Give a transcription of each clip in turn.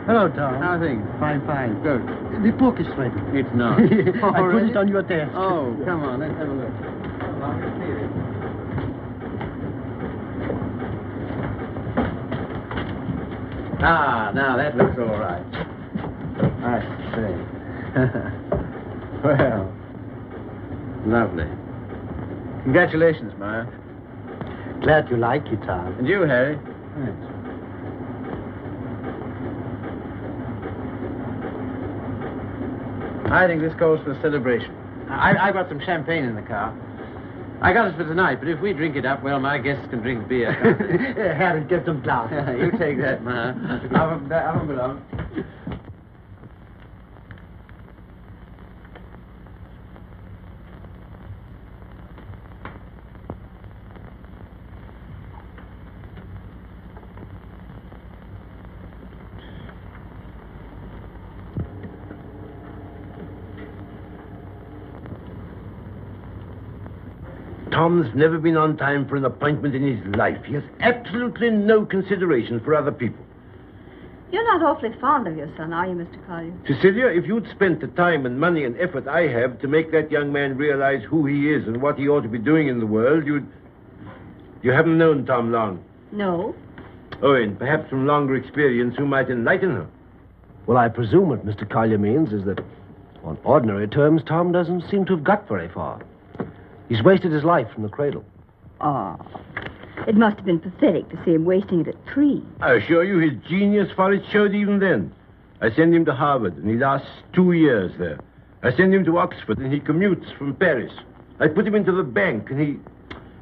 Hello, Tom. How are things? Fine, fine. Good. The book is ready. It's not. I put it on your desk. Oh, come on. Let's have a look. Ah, now that looks all right. I see. Well, lovely. Congratulations, Maya. Glad you like it, Tom. And you, Harry. Thanks. I think this calls for a celebration. I got some champagne in the car. I got it for tonight, but if we drink it up, well, my guests can drink beer. Harry, get some glasses. You take that, Ma. Have them belong. Tom's never been on time for an appointment in his life. He has absolutely no consideration for other people. You're not awfully fond of your son, are you, Mr. Collier? Cecelia, if you'd spent the time and money and effort I have to make that young man realize who he is and what he ought to be doing in the world, You haven't known Tom long. No. Oh, and perhaps from longer experience you might enlighten her. Well, I presume what Mr. Collier means is that, on ordinary terms, Tom doesn't seem to have got very far. He's wasted his life from the cradle. Oh. It must have been pathetic to see him wasting it at 3. I assure you his genius for it showed even then. I send him to Harvard, and he lasts 2 years there. I send him to Oxford, and he commutes from Paris. I put him into the bank, and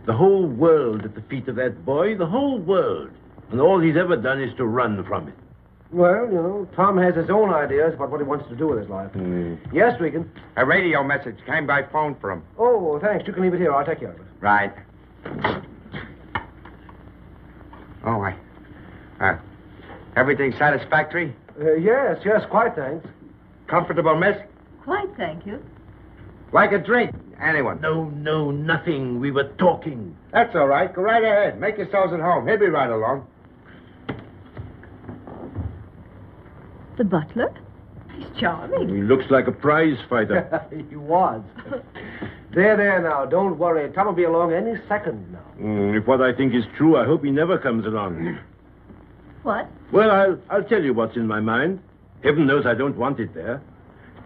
the whole world at the feet of that boy, the whole world. And all he's ever done is to run from it. Well, you know, Tom has his own ideas about what he wants to do with his life. Yes, Regan? A radio message came by phone for him. Oh, thanks. You can leave it here. I'll take care of it. Right. Oh, everything satisfactory? Yes, quite, thanks. Comfortable, miss? Quite, thank you. Like a drink? Anyone? No, nothing. We were talking. That's all right. Go right ahead. Make yourselves at home. He'll be right along. The butler? He's charming. He looks like a prize fighter. He was. There now. Don't worry. Tom will be along any second now. If what I think is true, I hope he never comes along. What? Well, I'll tell you what's in my mind. Heaven knows I don't want it there.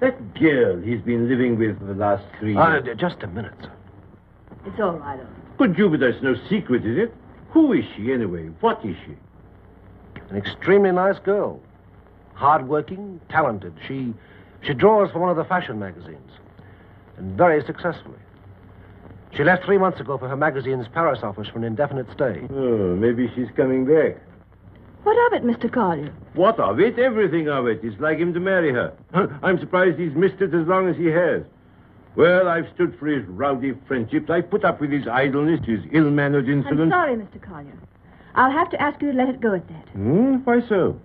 That girl he's been living with for the last 3 years. Just a minute, sir. It's all right, Owen. Good Jupiter, it's no secret, is it? Who is she, anyway? What is she? An extremely nice girl. Hard-working, talented. She draws for one of the fashion magazines. And very successfully. She left 3 months ago for her magazine's Paris office for an indefinite stay. Oh, maybe she's coming back. What of it, Mr. Collier? What of it? Everything of it. It's like him to marry her. I'm surprised he's missed it as long as he has. Well, I've stood for his rowdy friendships. I put up with his idleness, his ill-mannered insolence. I'm sorry, Mr. Collier. I'll have to ask you to let it go at that. Why so?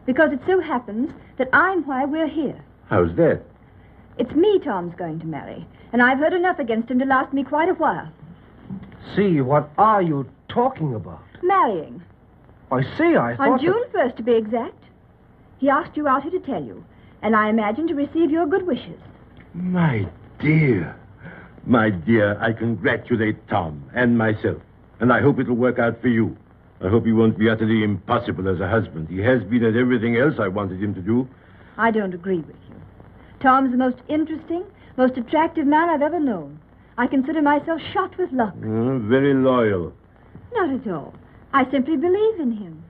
Because it so happens that I'm why we're here. How's that? It's me Tom's going to marry, and I've heard enough against him to last me quite a while. See, what are you talking about? Marrying. I see, I thought... On June 1st, to be exact. He asked you out here to tell you, and I imagine to receive your good wishes. My dear, I congratulate Tom and myself, and I hope it'll work out for you. I hope he won't be utterly impossible as a husband. He has been at everything else I wanted him to do. I don't agree with you. Tom's the most interesting, most attractive man I've ever known. I consider myself shot with luck. Very loyal. Not at all. I simply believe in him.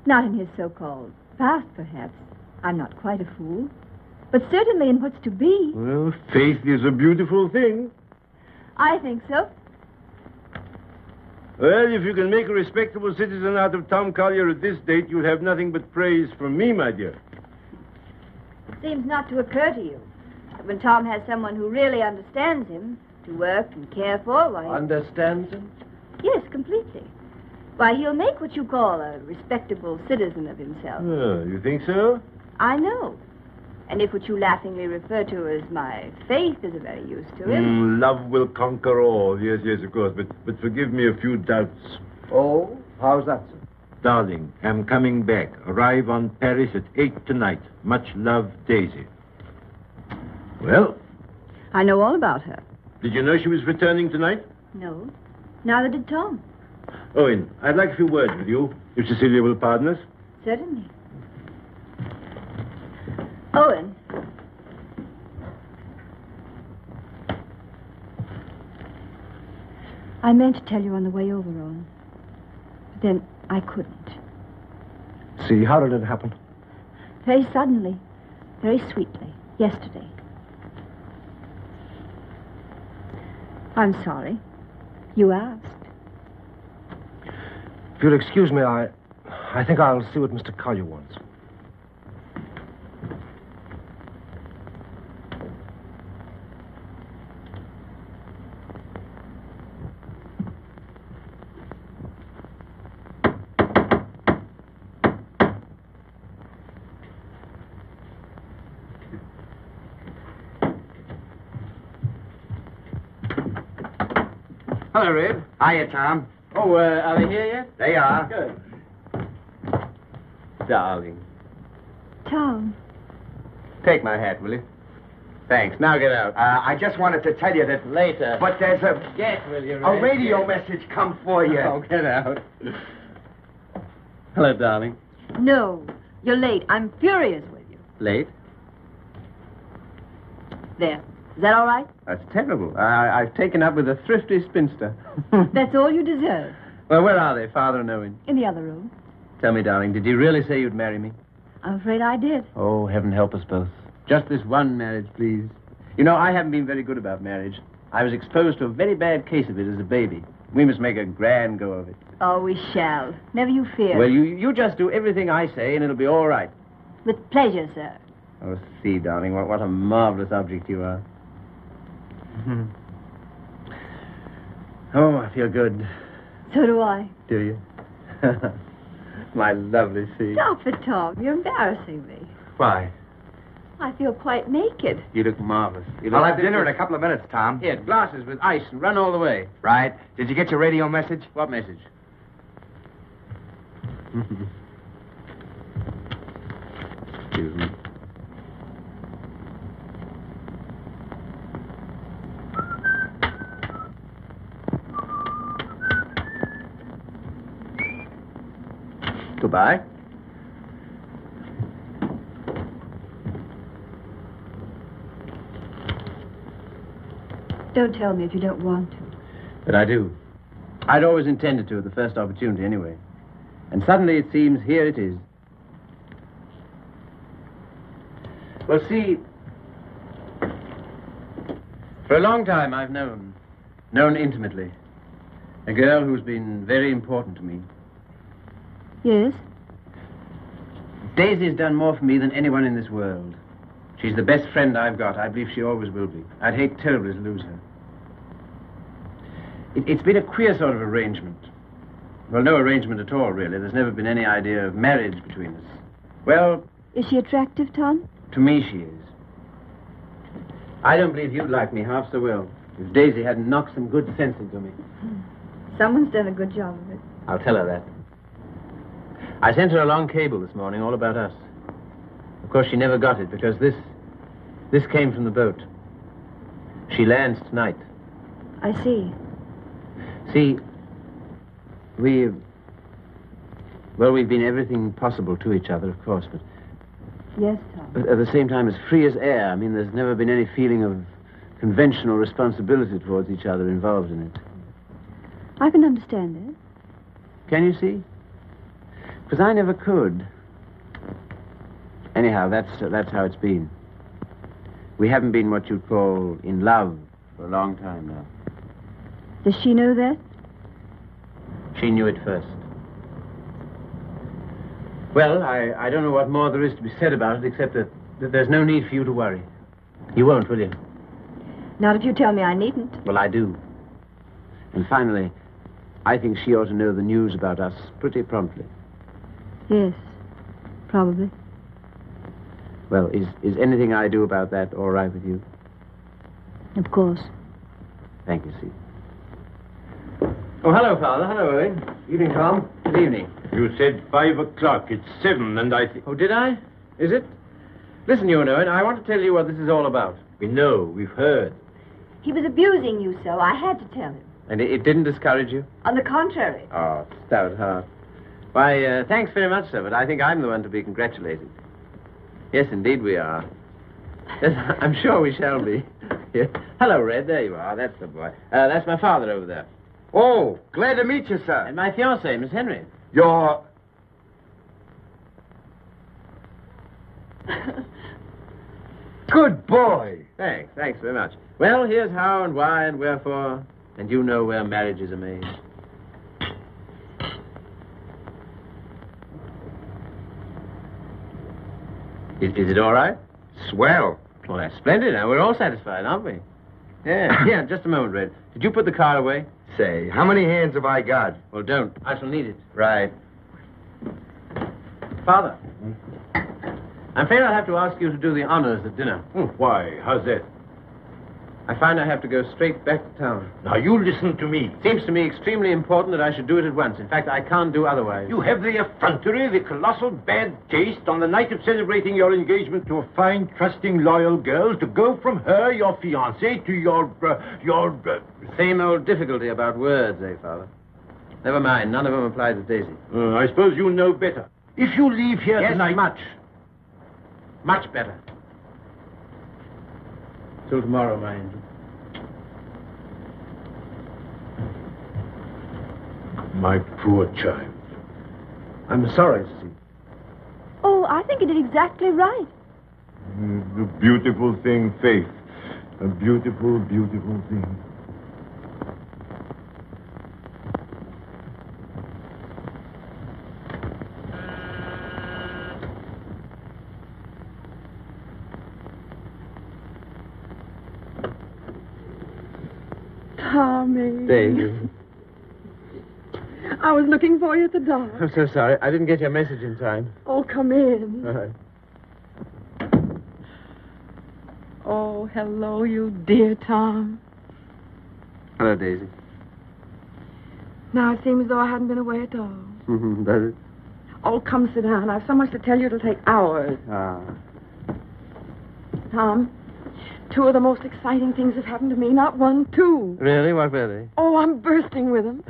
Not in his so-called past, perhaps. I'm not quite a fool. But certainly in what's to be. Well, faith is a beautiful thing. I think so. Well, if you can make a respectable citizen out of Tom Collier at this date, you'll have nothing but praise from me, my dear. It seems not to occur to you that when Tom has someone who really understands him, to work and care for, why... Understands him? Yes, completely. Why, he'll make what you call a respectable citizen of himself. Oh, you think so? I know. And if what you laughingly refer to as my faith is of very use to him... Love will conquer all. Yes, of course. But forgive me a few doubts. Oh? How's that, sir? Darling, I'm coming back. Arrive on Paris at 8 tonight. Much love, Daisy. Well? I know all about her. Did you know she was returning tonight? No. Neither did Tom. Owen, I'd like a few words with you, if Cecelia will pardon us. Certainly. Owen. I meant to tell you on the way over, Owen. But then I couldn't. See, how did it happen? Very suddenly. Very sweetly. Yesterday. I'm sorry. You asked. If you'll excuse me, I think I'll see what Mr. Collier wants. Hello, Red. Hiya, Tom. Oh, are they here yet? They are. Good. Darling. Tom. Take my hat, will you? Thanks. Now get out. I just wanted to tell you that... Later. But there's Get, will you, a Red? radio Get. message come for you. Oh, get out. Hello, darling. No. You're late. I'm furious with you. Late? There. Is that all right? That's terrible. I've taken up with a thrifty spinster. That's all you deserve. Well, where are they, Father and Owen? In the other room. Tell me, darling, did you really say you'd marry me? I'm afraid I did. Oh, heaven help us both. Just this one marriage, please. You know, I haven't been very good about marriage. I was exposed to a very bad case of it as a baby. We must make a grand go of it. Oh, we shall. Never you fear. Well, you just do everything I say, and it'll be all right. With pleasure, sir. Oh, see, darling, what a marvelous object you are. Oh, I feel good. So do I. Do you? My lovely sea. Stop it, Tom. You're embarrassing me. Why? I feel quite naked. You look marvelous. I'll have dinner in a couple of minutes, Tom. Here, glasses with ice and run all the way. Right. Did you get your radio message? What message? Excuse me. Goodbye. Don't tell me if you don't want to. But I do. I'd always intended to at the first opportunity anyway. And suddenly it seems here it is. Well, see, for a long time I've known intimately, a girl who's been very important to me. Yes? Daisy's done more for me than anyone in this world. She's the best friend I've got. I believe she always will be. I'd hate terribly to lose her. It's been a queer sort of arrangement. Well, no arrangement at all, really. There's never been any idea of marriage between us. Well... Is she attractive, Tom? To me, she is. I don't believe you'd like me half so well if Daisy hadn't knocked some good sense into me. Someone's done a good job of it. I'll tell her that. I sent her a long cable this morning all about us. Of course, she never got it because this came from the boat. She lands tonight. I see. See, we've been everything possible to each other, of course, but Yes, Tom. at the same time as free as air. I mean, there's never been any feeling of conventional responsibility towards each other involved in it. I can understand it. Can you see? Because I never could. Anyhow, that's how it's been. We haven't been what you'd call in love for a long time now. Does she know that? She knew it first. Well, I don't know what more there is to be said about it, except that there's no need for you to worry. You won't, will you? Not if you tell me I needn't. Well, I do. And finally, I think she ought to know the news about us pretty promptly. Yes, probably. Well, is anything I do about that all right with you? Of course. Thank you, Steve. Oh, hello, Father. Hello, Owen. Evening, Tom. Good evening. You said 5 o'clock. It's 7, and I think... Oh, did I? Is it? Listen, you know, I want to tell you what this is all about. We know. We've heard. He was abusing you so. I had to tell him. And it didn't discourage you? On the contrary. Oh, stout heart. Why, thanks very much, sir, but I think I'm the one to be congratulated. Yes, indeed we are. Yes, I'm sure we shall be. Yeah. Hello, Red. There you are. That's the boy. That's my father over there. Oh, glad to meet you, sir. And my fiancée, Miss Henry. You're... Good boy. Thanks very much. Well, here's how and why and wherefore, and you know where marriages are made. Is it all right? Swell. Well, that's splendid. Now, we're all satisfied, aren't we? Yeah. Yeah, just a moment, Red. Did you put the card away? Say, how many hands have I got? Well, don't. I shall need it. Right. Father, I'm afraid I'll have to ask you to do the honors at dinner. Why? How's that? I find I have to go straight back to town. Now, you listen to me. Seems to me extremely important that I should do it at once. In fact, I can't do otherwise. You have the effrontery, the colossal bad taste on the night of celebrating your engagement to a fine, trusting, loyal girl to go from her, your fiancé, to your Same old difficulty about words, eh, Father? Never mind. None of them apply to Daisy. I suppose you know better. If you leave here Yes, tonight... much. Much better. Till tomorrow, my angel. My poor child. I'm sorry, Steve. Oh, I think you did exactly right. The beautiful thing, Faith. A beautiful, beautiful thing. Tommy. Daisy. I was looking for you at the door. I'm so sorry. I didn't get your message in time. Oh, come in. All right. Oh, hello, you dear Tom. Hello, Daisy. Now it seems as though I hadn't been away at all. Does it? Oh, come sit down. I have so much to tell you it'll take hours. Ah. Tom, 2 of the most exciting things have happened to me. Not 1, 2. Really? What were they? Oh, I'm bursting with them.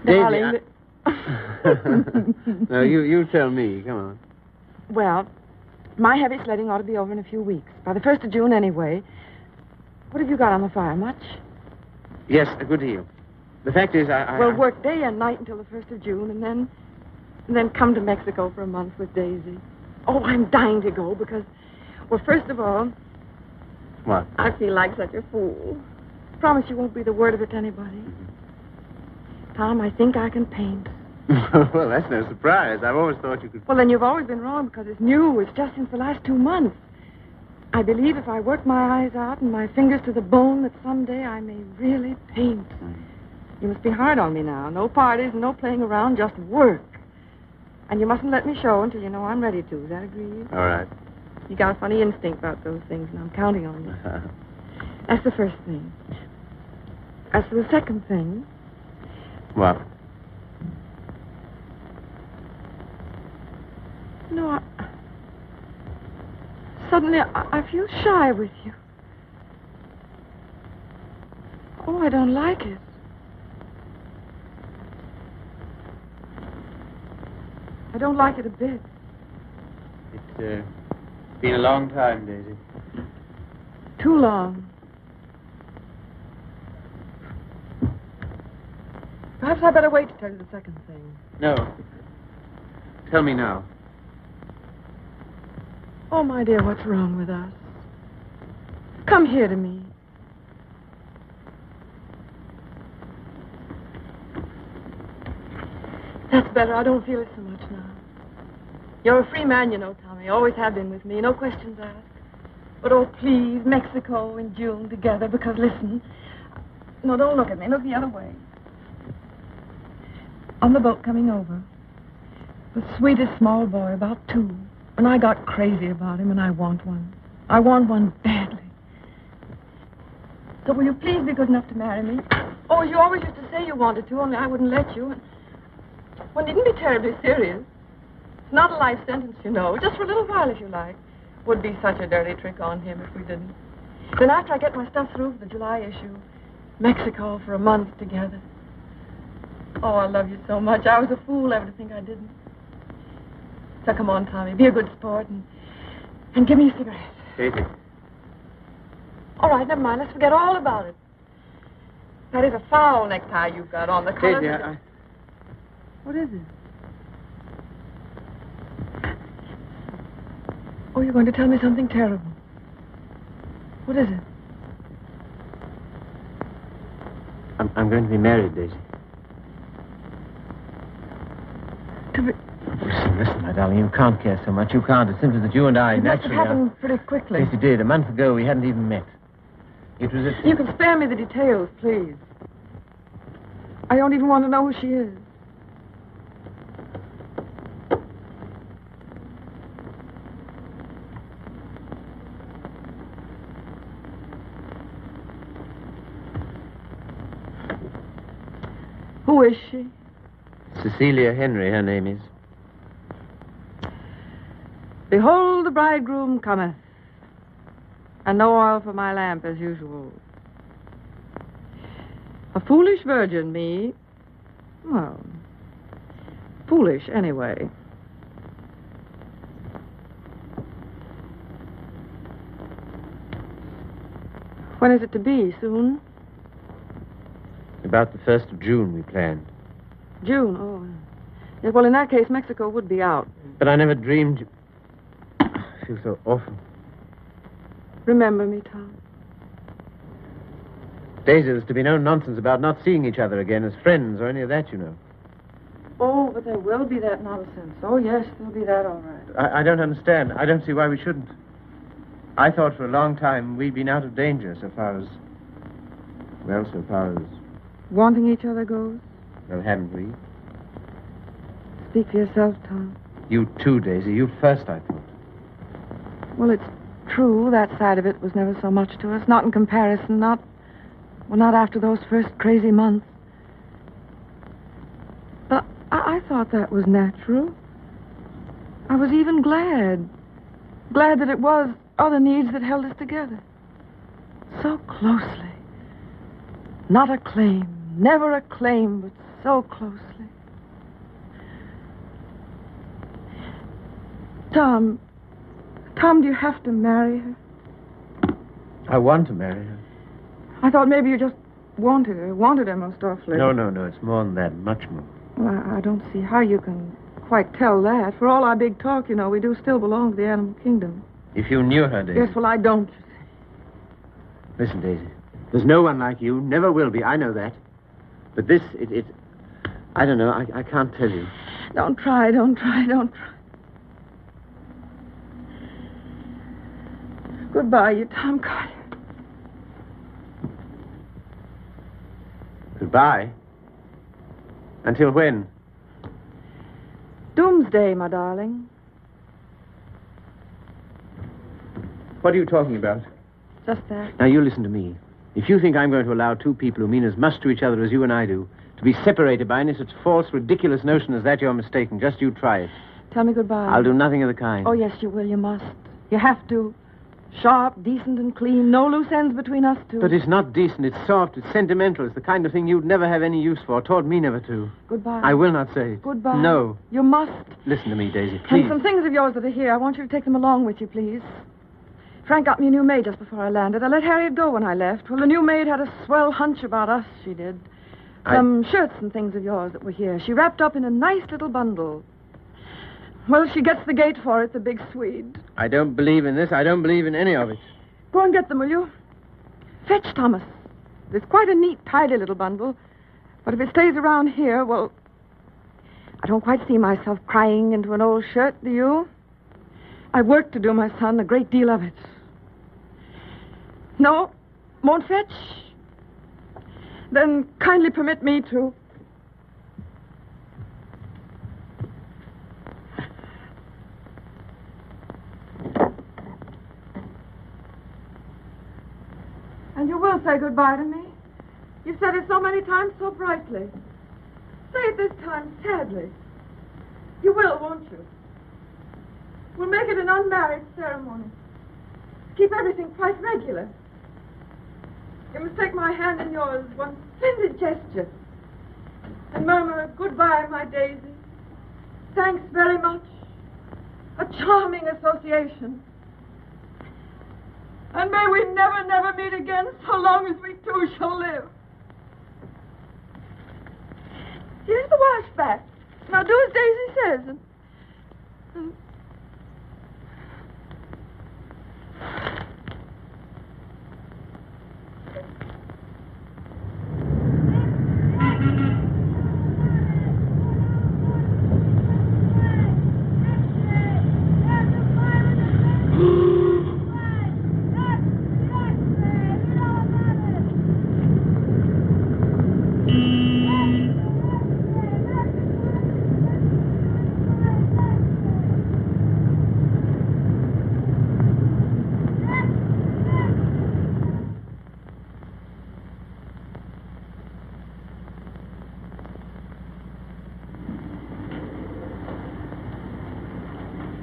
Daisy, Darling, No, you tell me. Come on. Well, my heavy sledding ought to be over in a few weeks. By the 1st of June, anyway. What have you got on the fire? Much? Yes, a good deal. The fact is, We'll work day and night until the 1st of June, and then come to Mexico for a month with Daisy. Oh, I'm dying to go because, well, first of all... What? I feel like such a fool. Promise you won't breathe a word of it to anybody. Tom, I think I can paint. Well, that's no surprise. I've always thought you could... Well, then you've always been wrong because it's new. It's just since the last 2 months. I believe if I work my eyes out and my fingers to the bone that someday I may really paint. You must be hard on me now. No parties and no playing around, just work. And you mustn't let me show until you know I'm ready to. Is that agreed? All right. You got a funny instinct about those things, and I'm counting on you. That's the first thing. As for the second thing... What? No, suddenly I feel shy with you. Oh, I don't like it. I don't like it a bit. It's been a long time, Daisy. Too long. Perhaps I'd better wait to tell you the second thing. No. Tell me now. Oh, my dear, what's wrong with us? Come here to me. That's better. I don't feel it so much now. You're a free man, you know, Tommy. Always have been with me. No questions asked. But, oh, please, Mexico in June together, because, listen. No, don't look at me. Look the other way. On the boat coming over, the sweetest small boy, about 2. And I got crazy about him, and I want one. I want one badly. So will you please be good enough to marry me? Oh, you always used to say you wanted to, only I wouldn't let you. Well, needn't be terribly serious. It's not a life sentence, you know. Just for a little while, if you like. Would be such a dirty trick on him if we didn't. Then after I get my stuff through for the July issue, Mexico for a month together. Oh, I love you so much. I was a fool ever to think I didn't. So come on, Tommy. Be a good sport and give me a cigarette. Daisy. All right, never mind. Let's forget all about it. That is a foul necktie you've got on. The color... Daisy, What is it? Oh, you're going to tell me something terrible. What is it? I'm going to be married, Daisy. To be... Listen, my darling, you can't care so much. You can't. It's simply that you and I It must have naturally happened pretty quickly. Yes, it did. A month ago, we hadn't even met. It was a... You can spare me the details, please. I don't even want to know who she is. Who is she? Cecelia Henry, her name is. Behold, the bridegroom cometh, and no oil for my lamp as usual. A foolish virgin, me. Well, foolish anyway. When is it to be? Soon? About the 1st of June, we planned. June, oh. Yes, well, in that case, Mexico would be out. But I never dreamed... I feel so awful. Remember me, Tom. Daisy, there's to be no nonsense about not seeing each other again as friends or any of that, you know. Oh, but there will be that nonsense. Oh, yes, there'll be that, all right. I don't understand. I don't see why we shouldn't. I thought for a long time we'd been out of danger so far as... Well, so far as... Wanting each other goes? Well, haven't we? Speak for yourself, Tom. You too, Daisy. You first, I thought. Well, it's true. That side of it was never so much to us. Not in comparison. Not after those first crazy months. But I thought that was natural. I was even glad. Glad that it was other needs that held us together. So closely. Not a claim. Never a claim, but so closely. Tom, do you have to marry her? I want to marry her. I thought maybe you just wanted her most awfully. No. It's more than that. Much more. Well, I don't see how you can quite tell that. For all our big talk, you know, we do still belong to the animal kingdom. If you knew her, Daisy... Yes, well, I don't. Listen, Daisy. There's no one like you. Never will be. I know that. But this, I don't know. I can't tell you. Don't try, don't try, don't try. Goodbye, you Tom Collier. Goodbye. Until when? Doomsday, my darling. What are you talking about? Just that. Now, you listen to me. If you think I'm going to allow two people who mean as much to each other as you and I do to be separated by any such false, ridiculous notion as that, you're mistaken. Just you try it. Tell me goodbye. I'll do nothing of the kind. Oh, yes, you will. You must. You have to. Sharp, decent, and clean. No loose ends between us two. But it's not decent. It's soft. It's sentimental. It's the kind of thing you'd never have any use for. Taught me never to. Goodbye. I will not say it. Goodbye. No. You must. Listen to me, Daisy, please. And some things of yours that are here. I want you to take them along with you, please. Frank got me a new maid just before I landed. I let Harriet go when I left. Well, the new maid had a swell hunch about us, she did. Some shirts and things of yours that were here. She wrapped up in a nice little bundle. Well, she gets the gate for it, the big Swede. I don't believe in this. I don't believe in any of it. Go and get them, will you? Fetch Thomas. It's quite a neat, tidy little bundle. But if it stays around here, well, I don't quite see myself crying into an old shirt, do you? I've work to do, my son, a great deal of it. No? Won't fetch? Then kindly permit me to. And you will say goodbye to me? You've said it so many times so brightly. Say it this time sadly. You will, won't you? We'll make it an unmarried ceremony. Keep everything quite regular. You must take my hand in yours, one splendid gesture, and murmur, goodbye, my Daisy. Thanks very much. A charming association. And may we never, never meet again so long as we two shall live. Here's the wash back. Now do as Daisy says. And...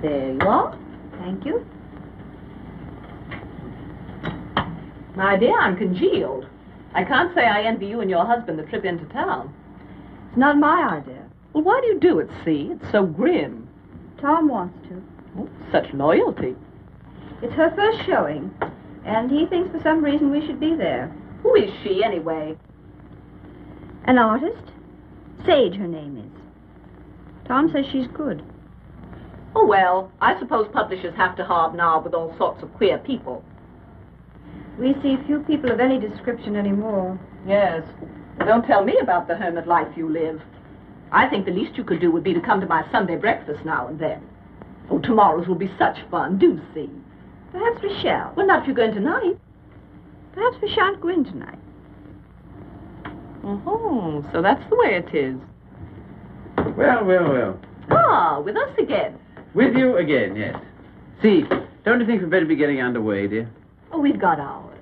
There you are. Thank you. My dear, I'm congealed. I can't say I envy you and your husband the trip into town. It's not my idea. Well, why do you do it, see? It's so grim. Tom wants to. Oh, such loyalty. It's her first showing, and he thinks for some reason we should be there. Who is she, anyway? An artist? Sage, her name is. Tom says she's good. Oh, well, I suppose publishers have to hobnob with all sorts of queer people. We see few people of any description anymore. Yes. Well, don't tell me about the hermit life you live. I think the least you could do would be to come to my Sunday breakfast now and then. Oh, tomorrow's will be such fun. Do see. Perhaps we shall. Well, not if you're going tonight. Perhaps we shan't go in tonight. Oh, so that's the way it is. Well, well, well. Ah, with us again. With you again, yes. See, don't you think we'd better be getting underway, dear? Oh, we've got ours.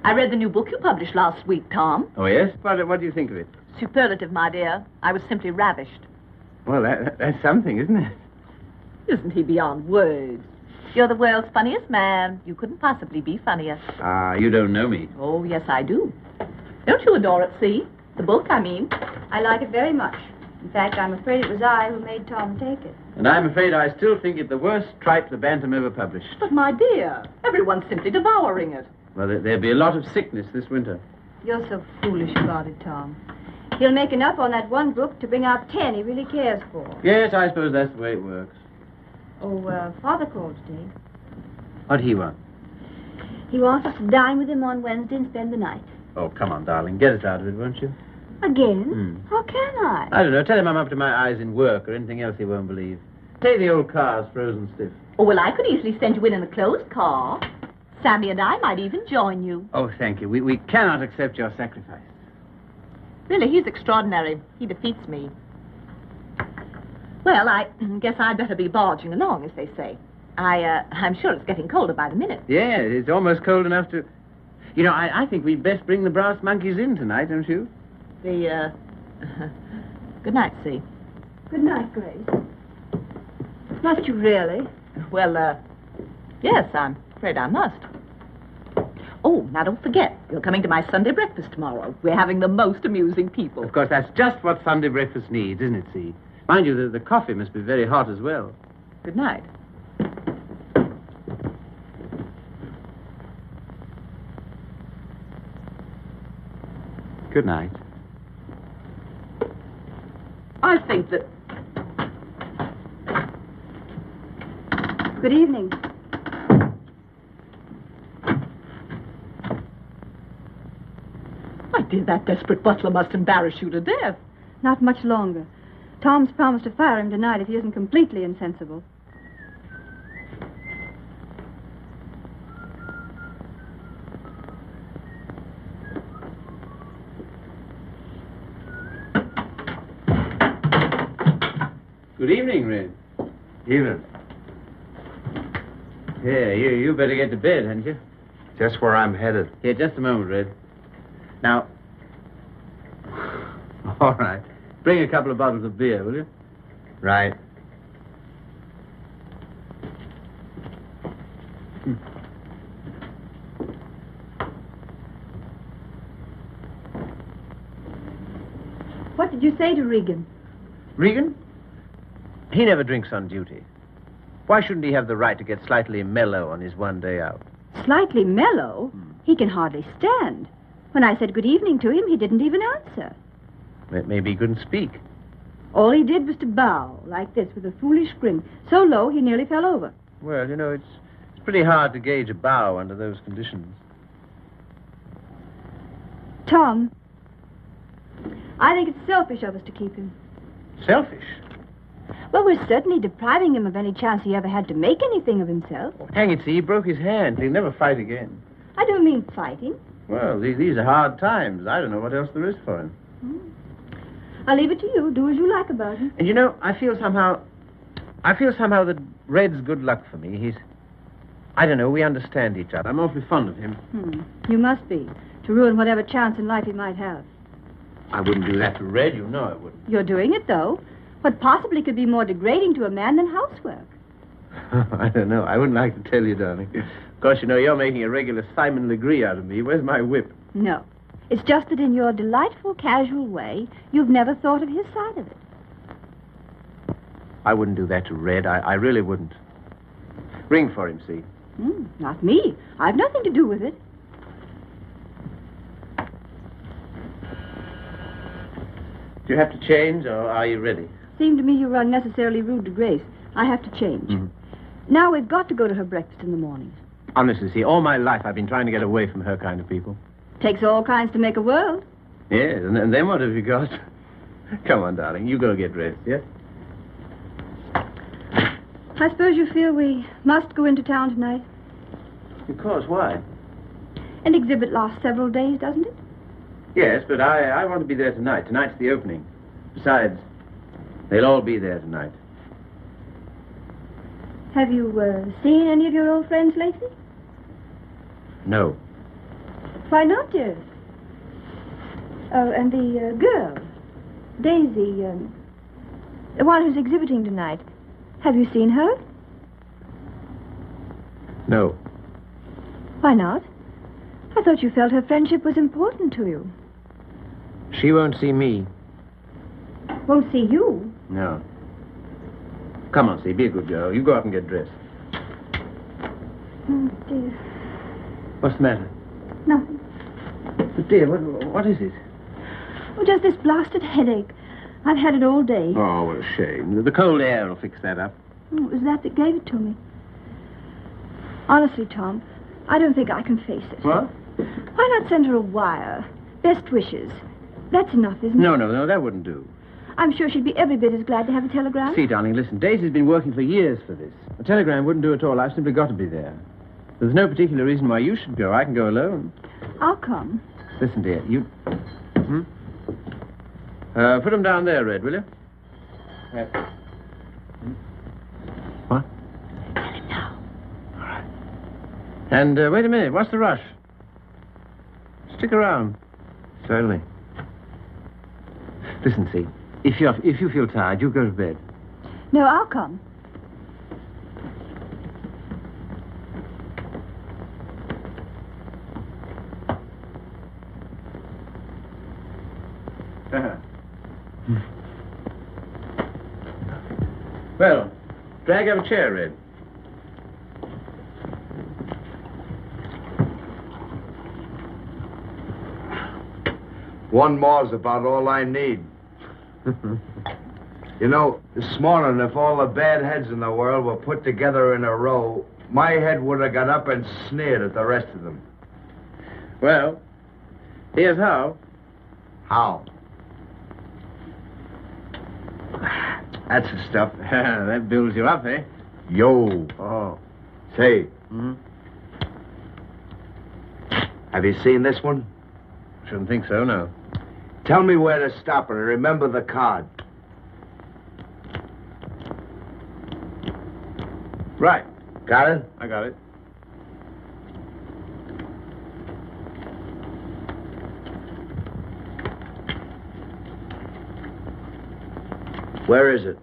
I read the new book you published last week, Tom. Oh, yes? What do you think of it? Superlative, my dear. I was simply ravished. Well, that's something, isn't it? Isn't he beyond words? You're the world's funniest man. You couldn't possibly be funnier. Ah, you don't know me. Oh, yes, I do. Don't you adore it, see? The book, I mean. I like it very much. In fact, I'm afraid it was I who made Tom take it. And I'm afraid I still think it the worst tripe the Bantam ever published. But, my dear, everyone's simply devouring it. Well, there'll be a lot of sickness this winter. You're so foolish about it, Tom. He'll make enough on that one book to bring out 10 he really cares for. Yes, I suppose that's the way it works. Oh, Father called today. What'd he want? He wants us to dine with him on Wednesday and spend the night. Oh, come on, darling. Get us out of it, won't you? Again? How can I? I don't know. Tell him I'm up to my eyes in work or anything else he won't believe. Say the old car's frozen stiff. Oh, well, I could easily send you in a closed car. Sammy and I might even join you. Oh, thank you. We cannot accept your sacrifice. Really, he's extraordinary. He defeats me. Well, I guess I'd better be barging along, as they say. I'm sure it's getting colder by the minute. Yeah, it's almost cold enough to... You know, I think we'd best bring the brass monkeys in tonight, don't you? Good night, C. Good night, Grace. Must you really? Well, yes, I'm afraid I must. Oh, now don't forget, you're coming to my Sunday breakfast tomorrow. We're having the most amusing people. Of course, that's just what Sunday breakfast needs, isn't it, See? Mind you, the coffee must be very hot as well. Good night. Good night. I think that... Good evening. My dear, that desperate butler must embarrass you to death. Not much longer. Tom's promised to fire him tonight if he isn't completely insensible. Good evening, Red. Evening. Yeah, you better get to bed, hadn't you? Just where I'm headed. Here, just a moment, Red. Now... All right. Bring a couple of bottles of beer, will you? Right. What did you say to Regan? Regan? He never drinks on duty. Why shouldn't he have the right to get slightly mellow on his one day out? Slightly mellow? He can hardly stand. When I said good evening to him, he didn't even answer. Maybe he couldn't speak. All he did was to bow, like this, with a foolish grin, so low he nearly fell over. Well, you know, it's pretty hard to gauge a bow under those conditions. Tom, I think it's selfish of us to keep him. Selfish? Well, we're certainly depriving him of any chance he ever had to make anything of himself. Hang it, see, he broke his hand. He'll never fight again. I don't mean fighting. Well, these are hard times. I don't know what else there is for him. I'll leave it to you. Do as you like about him. And you know, I feel somehow that Red's good luck for me. I don't know, we understand each other. I'm awfully fond of him. You must be, to ruin whatever chance in life he might have. I wouldn't do that to Red, you know I wouldn't. You're doing it, though. What possibly could be more degrading to a man than housework? I don't know. I wouldn't like to tell you, darling. Of course, you know, you're making a regular Simon Legree out of me. Where's my whip? No. It's just that in your delightful, casual way, you've never thought of his side of it. I wouldn't do that to Red. I really wouldn't. Ring for him, see? Not me. I've nothing to do with it. Do you have to change, or are you ready? Seemed to me you were unnecessarily rude to Grace. I have to change. Now we've got to go to her breakfast in the morning. Honestly, see, all my life I've been trying to get away from her kind of people. Takes all kinds to make a world. Yes, and then what have you got? Come on, darling, you go get dressed, yes? I suppose you feel we must go into town tonight. Of course, why? An exhibit lasts several days, doesn't it? Yes, but I want to be there tonight. Tonight's the opening. Besides, they'll all be there tonight. Have you seen any of your old friends lately? No. Why not, dearest? Oh, and the girl, Daisy, the one who's exhibiting tonight. Have you seen her? No. Why not? I thought you felt her friendship was important to you. She won't see me. Won't see you? No. Come on, see, be a good girl. You go up and get dressed. Oh, dear. What's the matter? Nothing. But dear, what is it? Oh, just this blasted headache. I've had it all day. Oh, what a shame. The cold air will fix that up. Oh, it was that gave it to me. Honestly, Tom, I don't think I can face it. What? Why not send her a wire? Best wishes. That's enough, isn't it? No, that wouldn't do. I'm sure she'd be every bit as glad to have a telegram. See, darling, listen. Daisy's been working for years for this. A telegram wouldn't do at all. I've simply got to be there. There's no particular reason why you should go. I can go alone. I'll come. Listen, dear, you... put them down there, Red, will you? What? Tell him now. All right. And wait a minute. What's the rush? Stick around. Certainly. Listen, see. If you feel tired, you go to bed. No, I'll come. Well, drag up a chair, Red. One more's about all I need. You know, this morning, if all the bad heads in the world were put together in a row, my head would have got up and sneered at the rest of them. Well, here's how. How? That's the stuff. That builds you up, eh? Yo. Oh. Say, Hmm? have you seen this one? Shouldn't think so, no. Tell me where to stop and remember the card. Right. Got it? I got it. Where is it?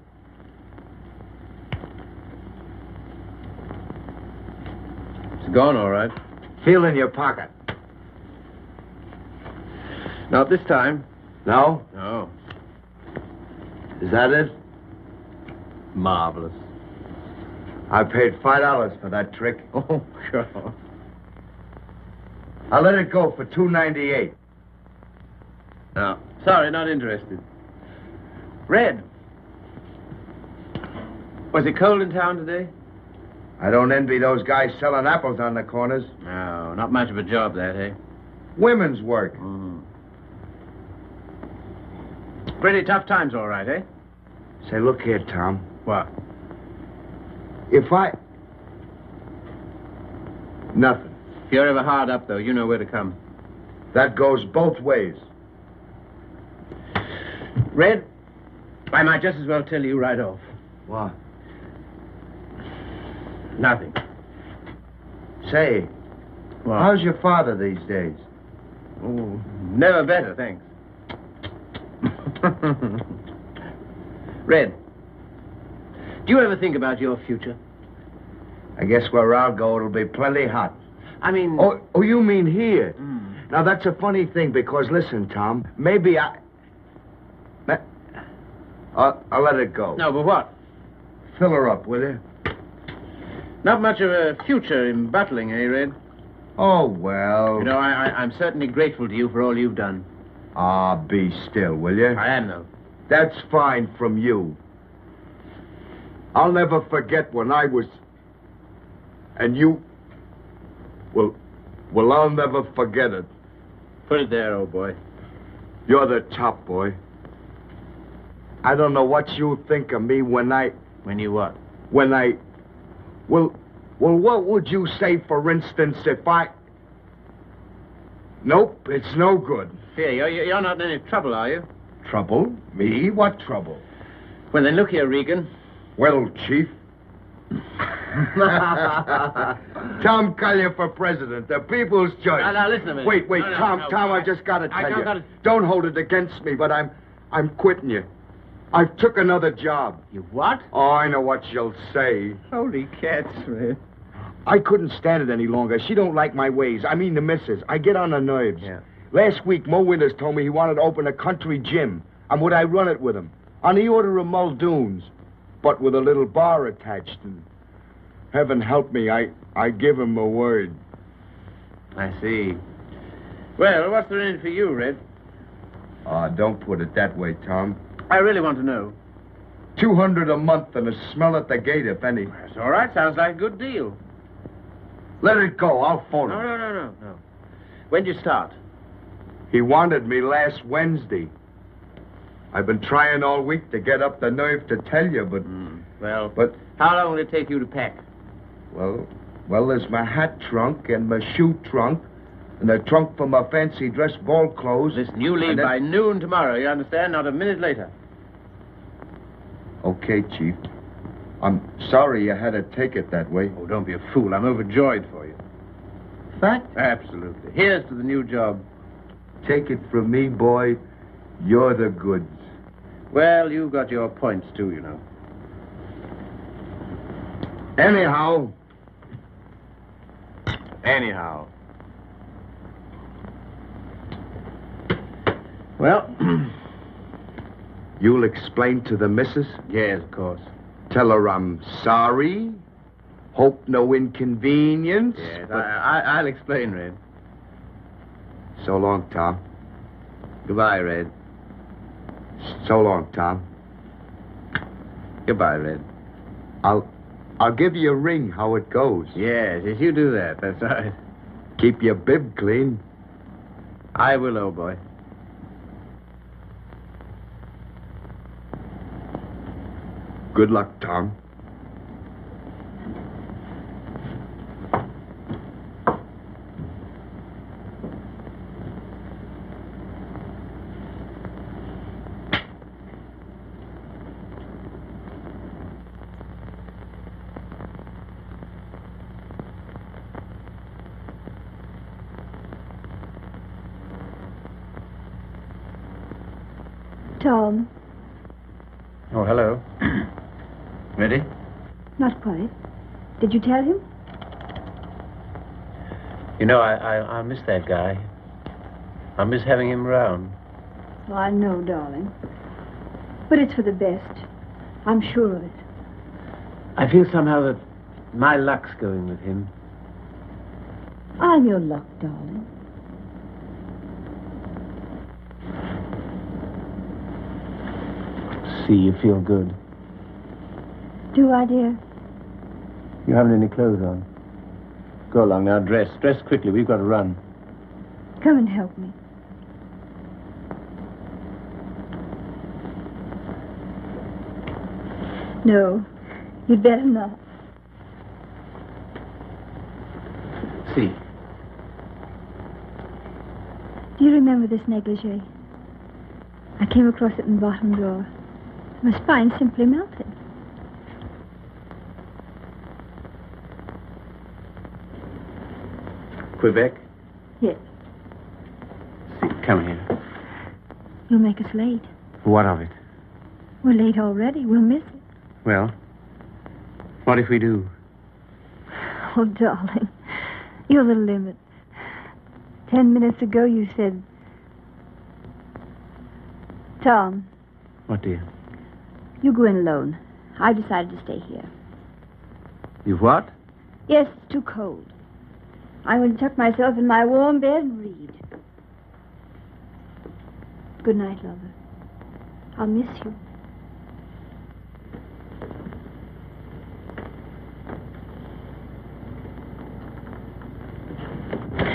It's gone, all right. Feel in your pocket. Not this time. No? No. Is that it? Marvelous. I paid $5 for that trick. Oh, sure. I'll let it go for $2.98. No. Sorry, not interested. Red. Was it cold in town today? I don't envy those guys selling apples on the corners. No, not much of a job, that, eh? Women's work. Mm. Pretty tough times, all right, eh? Say, look here, Tom. What? If I... Nothing. If you're ever hard up, though, you know where to come. That goes both ways. Red, I might just as well tell you right off. What? Nothing. Say, What? how's your father these days? Oh, never better, thanks. Red, do you ever think about your future? I guess where I'll go, it'll be plenty hot. I mean... Oh, you mean here? Mm. Now, that's a funny thing, because, listen, Tom, maybe I'll let it go. No, but what? Fill her up, will you? Not much of a future in battling, eh, Red? Oh, well... You know, I'm certainly grateful to you for all you've done. Ah, be still, will you? I am, though. That's fine from you. I'll never forget when I was... And you... Well, I'll never forget it. Put it there, old boy. You're the top, boy. I don't know what you think of me when I... When you what? When I... Well, what would you say, for instance, if I... Nope, it's no good. Here, you're not in any trouble, are you? Trouble? Me? What trouble? Well, then, look here, Regan. Well, Chief. Tom Collier for president, the people's choice. Now, listen a minute. Wait, No, Tom, no, Tom, I I just got to tell you. gotta- Don't hold it against me, but I'm quitting you. I've took another job. You what? Oh, I know what you'll say. Holy cats, man. I couldn't stand it any longer. She don't like my ways. I mean the missus. I get on her nerves. Yeah. Last week, Mo Winters told me he wanted to open a country gym. And would I run it with him? On the order of Muldoon's. But with a little bar attached. And heaven help me, I give him a word. I see. Well, what's there in it for you, Red? Don't put it that way, Tom. I really want to know. $200 a month and a smell at the gate, if any. That's all right. Sounds like a good deal. Let it go. I'll phone him. No. When do you start? He wanted me last Wednesday. I've been trying all week to get up the nerve to tell you, but... But how long will it take you to pack? Well, there's my hat trunk and my shoe trunk and a trunk for my fancy dress ball clothes. Listen, you leave by noon tomorrow, you understand? Not a minute later. Okay, Chief. I'm sorry you had to take it that way. Oh, don't be a fool. I'm overjoyed for you. Fact? Absolutely. Here's to the new job. Take it from me, boy. You're the goods. Well, you've got your points, too, you know. Anyhow. Well, You'll explain to the missus? yes, of course. Tell her I'm sorry. Hope no inconvenience. Yes, but- I'll explain, Red. So long, Tom. Goodbye, Red. So long, Tom. Goodbye, Red. I'll give you a ring how it goes. Yes, you do that. That's right. Keep your bib clean. I will, old boy. Good luck, Tom. Tom, Oh, hello. Ready? not quite. Did you tell him? You know, I miss that guy. I miss having him around. Oh, I know, darling. But it's for the best. I'm sure of it. I feel somehow that my luck's going with him. I'm your luck, darling. See, you feel good. Do I, dear? You haven't any clothes on. Go along now, dress. Dress quickly. We've got to run. Come and help me. No, you'd better not. See. Do you remember this negligee? I came across it in the bottom drawer. My spine simply melted. Quebec? Yes. See, come here. You'll make us late. What of it? We're late already. We'll miss it. Well, what if we do? Oh, darling, you're the limit. 10 minutes ago you said... Tom, What, dear? you go in alone. I've decided to stay here. You've what? Yes, it's too cold. I'm going to tuck myself in my warm bed and read. Good night, lover. I'll miss you.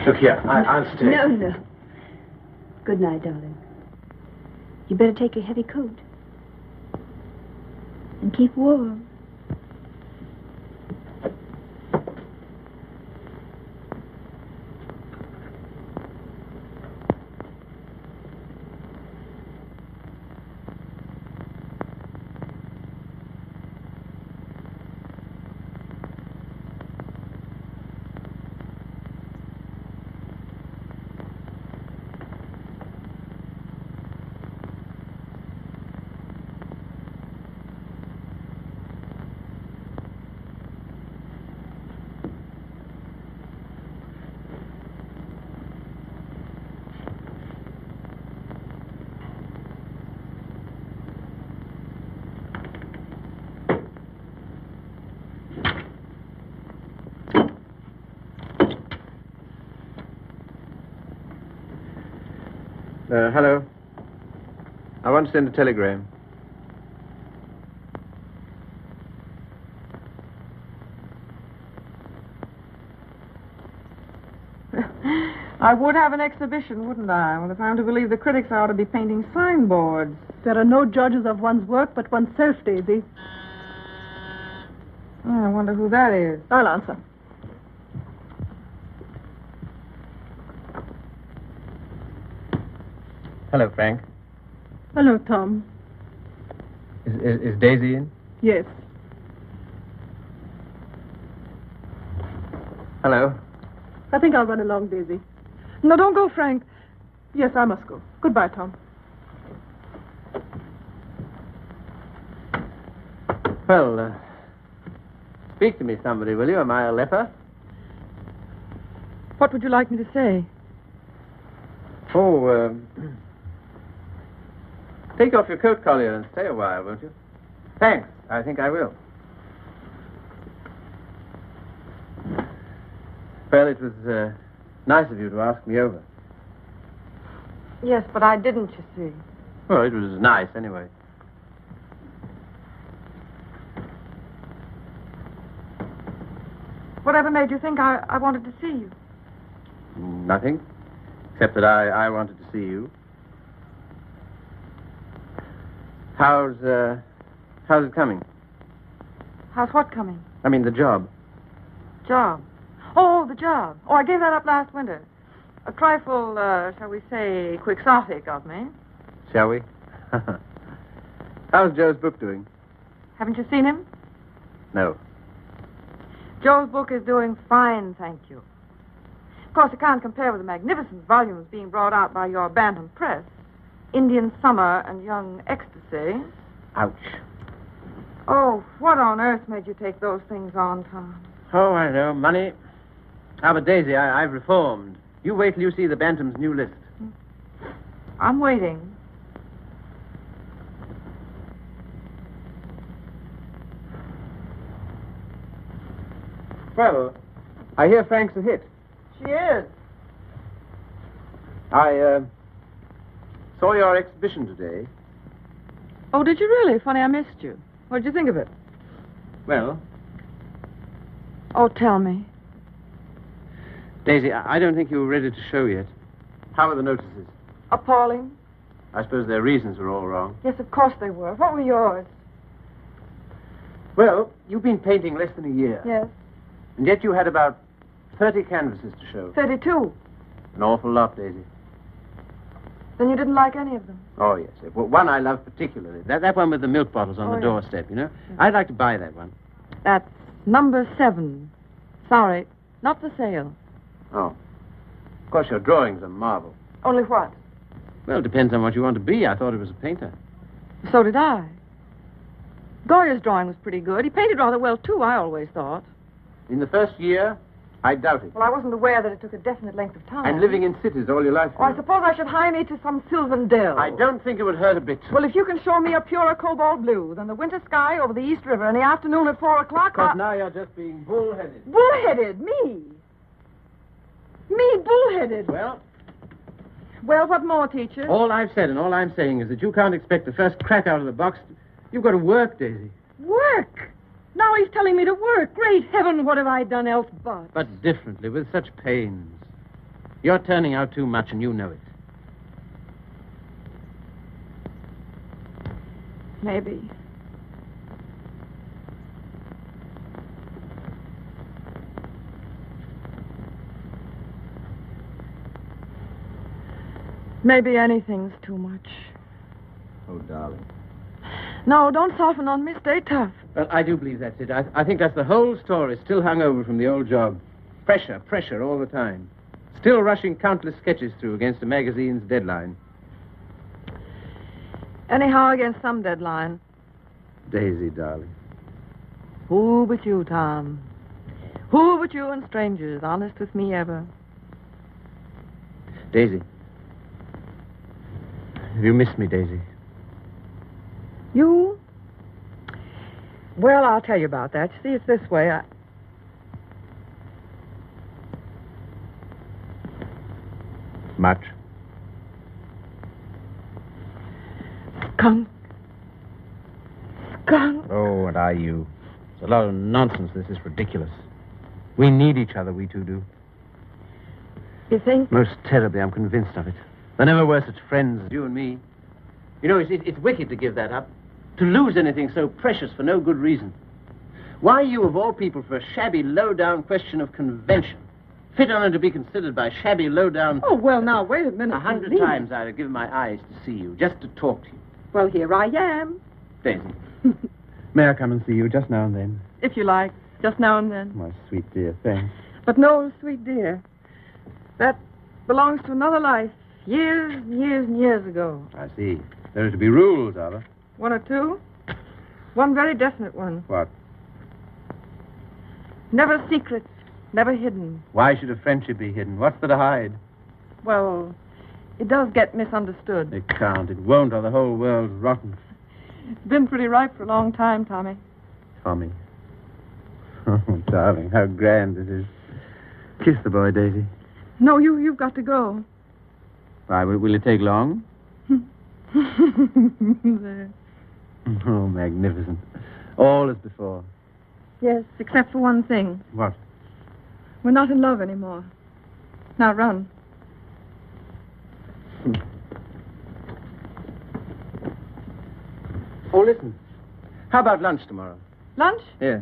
Look here, I'll stay. No. Good night, darling. You better take your heavy coat. And keep warm. Hello. I want to send a telegram. I would have an exhibition, wouldn't I? Well, if I'm to believe the critics, I ought to be painting signboards. There are no judges of one's work but oneself, Daisy. Oh, I wonder who that is. I'll answer. Hello, Frank. Hello, Tom. Is Daisy in? Yes. Hello. I think I'll run along, Daisy. No, don't go, Frank. Yes, I must go. Goodbye, Tom. Well, speak to me, somebody, will you? Am I a leper? What would you like me to say? Oh, take off your coat, Collier, and stay a while, won't you? Thanks. I think I will. Well, it was nice of you to ask me over. Yes, but I didn't, you see. Well, it was nice, anyway. Whatever made you think I wanted to see you? Nothing, except that I wanted to see you. How's it coming? How's what coming? I mean, the job. Job. Oh, the job. Oh, I gave that up last winter. A trifle, shall we say, quixotic of me. Shall we? How's Joe's book doing? Haven't you seen him? No. Joe's book is doing fine, thank you. Of course, it can't compare with the magnificent volumes being brought out by your Bantam Press. Indian Summer and Young Ecstasy. Ouch. Oh, what on earth made you take those things on, Tom? Oh, I know. Money. Ah, but Daisy, I've reformed. You wait till you see the Bantam's new list. I'm waiting. Well, I hear Frank's a hit. She is. I saw your exhibition today. Oh, did you really? Funny, I missed you. What did you think of it? Well, Oh, tell me. Daisy, I don't think you were ready to show yet. How are the notices? Appalling. I suppose their reasons were all wrong. Yes, of course they were. What were yours? Well, you've been painting less than a year. Yes. And yet you had about 30 canvases to show. 32. An awful lot, Daisy. Then you didn't like any of them? Oh, yes. Well, one I love particularly. That one with the milk bottles on the yes. doorstep, you know? I'd like to buy that one. That's number 7. Sorry, not for sale. Oh. Of course, your drawing's a marvel. Only what? Well, it depends on what you want to be. I thought it was a painter. So did I. Goya's drawing was pretty good. He painted rather well, too, I always thought. In the first year, I doubt it. Well, I wasn't aware that it took a definite length of time. And living in cities all your life. Oh, I suppose I should hie me to some sylvan dell. I don't think it would hurt a bit. Well, if you can show me a purer cobalt blue than the winter sky over the East River in the afternoon at 4 o'clock... Because now you're just being bullheaded. Bullheaded? Me? Me bullheaded? Well, what more, teacher? all I've said and all I'm saying is that you can't expect the first crack out of the box. You've got to work, Daisy. Work? Now he's telling me to work. Great heaven, what have I done else but? But differently, with such pains. You're turning out too much, and you know it. Maybe. Maybe anything's too much. Oh, darling. No, don't soften on me. Stay tough. Well, I do believe that's it. I think that's the whole story, still hung over from the old job. Pressure all the time. Still rushing countless sketches through against a magazine's deadline. Anyhow, against some deadline. Daisy, darling. Who but you, Tom? Who but you and strangers, honest with me ever? Daisy. Have you missed me, Daisy? You? Well, I'll tell you about that. You see, it's this way. Much. Skunk. Oh, what are you? It's a lot of nonsense. This is ridiculous. We need each other, we two do. You think? Most terribly, I'm convinced of it. There never were such friends as you and me. You know, it's wicked to give that up. To lose anything so precious for no good reason. Why you, of all people, for a shabby, low-down question of convention? Fit honor to be considered by shabby, low-down... Oh, well, now, wait a minute. 100 times I'd have given my eyes to see you, just to talk to you. Well, here I am. Daisy, may I come and see you just now and then? If you like, just now and then. My sweet dear, thanks. But no, sweet dear. That belongs to another life. Years and years and years ago. I see. There are to be rules, are there? One or two. One very definite one. What? Never secret. Never hidden. Why should a friendship be hidden? What's there to hide? Well, it does get misunderstood. It can't. It won't, or the whole world's rotten. It's been pretty ripe for a long time, Tommy. Tommy. Oh, darling, how grand it is. Kiss the boy, Daisy. No, you've got to go. Why, will it take long? There. Oh, magnificent. All as before. Yes, except for one thing. What? We're not in love anymore. Now run. Oh, listen. How about lunch tomorrow? Lunch? Yeah.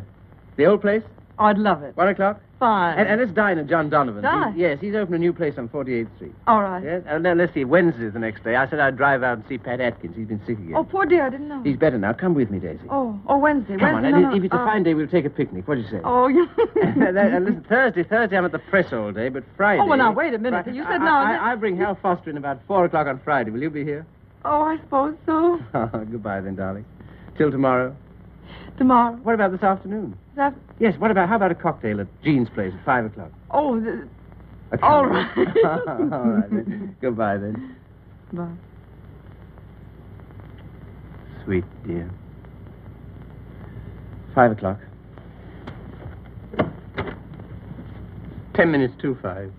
The old place? Oh, I'd love it. 1 o'clock? Fine. And let's dine at John Donovan's. Dine? Yes, he's opened a new place on 48th Street. All right. Yes? And then let's see, Wednesday's the next day. I said I'd drive out and see Pat Atkins. He's been sick again. Oh, poor dear, I didn't know. He's better now. Come with me, Daisy. Oh, Wednesday. Come on, Wednesday. and No, if it's a fine day, we'll take a picnic. What do you say? Oh, you... And listen, Thursday I'm at the press all day, but Friday... Oh, well, now, wait a minute. You said now... I bring Hal Foster in about 4 o'clock on Friday. Will you be here? Oh, I suppose so. Goodbye then, darling. Till tomorrow. Tomorrow. What about this afternoon? That... Yes, how about a cocktail at Jean's place at 5 o'clock? Oh, Okay. all right. All right, then. Goodbye, then. Bye. Sweet dear. 5 o'clock. 10 minutes to 5.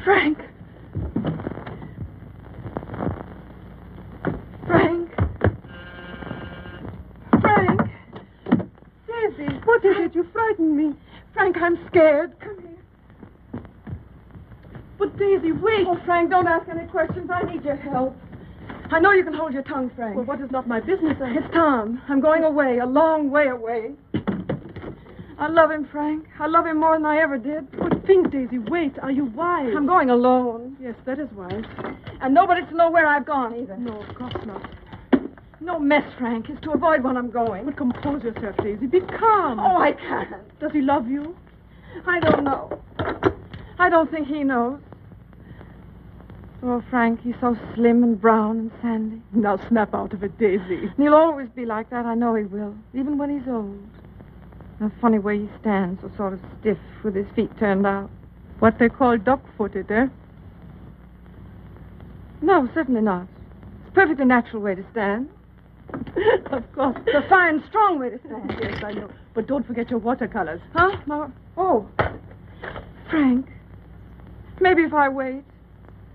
Frank. Daisy, what is it? You frightened me. Frank, I'm scared. Come here. But Daisy, wait. Oh, Frank, don't ask any questions. I need your help. I know you can hold your tongue, Frank. Well, what is not my business? It's Tom. I'm going away, a long way away. I love him, Frank. I love him more than I ever did. But think, Daisy, wait. Are you wise? I'm going alone. Yes, that is wise. And nobody's to know where I've gone, either. No, of course not. No mess, Frank. It's to avoid when I'm going. But compose yourself, Daisy. Be calm. Oh, I can't. Does he love you? I don't know. I don't think he knows. Oh, Frank, he's so slim and brown and sandy. Now snap out of it, Daisy. And he'll always be like that. I know he will, even when he's old. The funny way he stands, so sort of stiff with his feet turned out. What they call duck-footed, eh? No, certainly not. It's a perfectly natural way to stand. Of course. It's a fine, strong way to stand. Yes, I know. But don't forget your watercolors. Huh? No. Oh. Frank, maybe if I wait,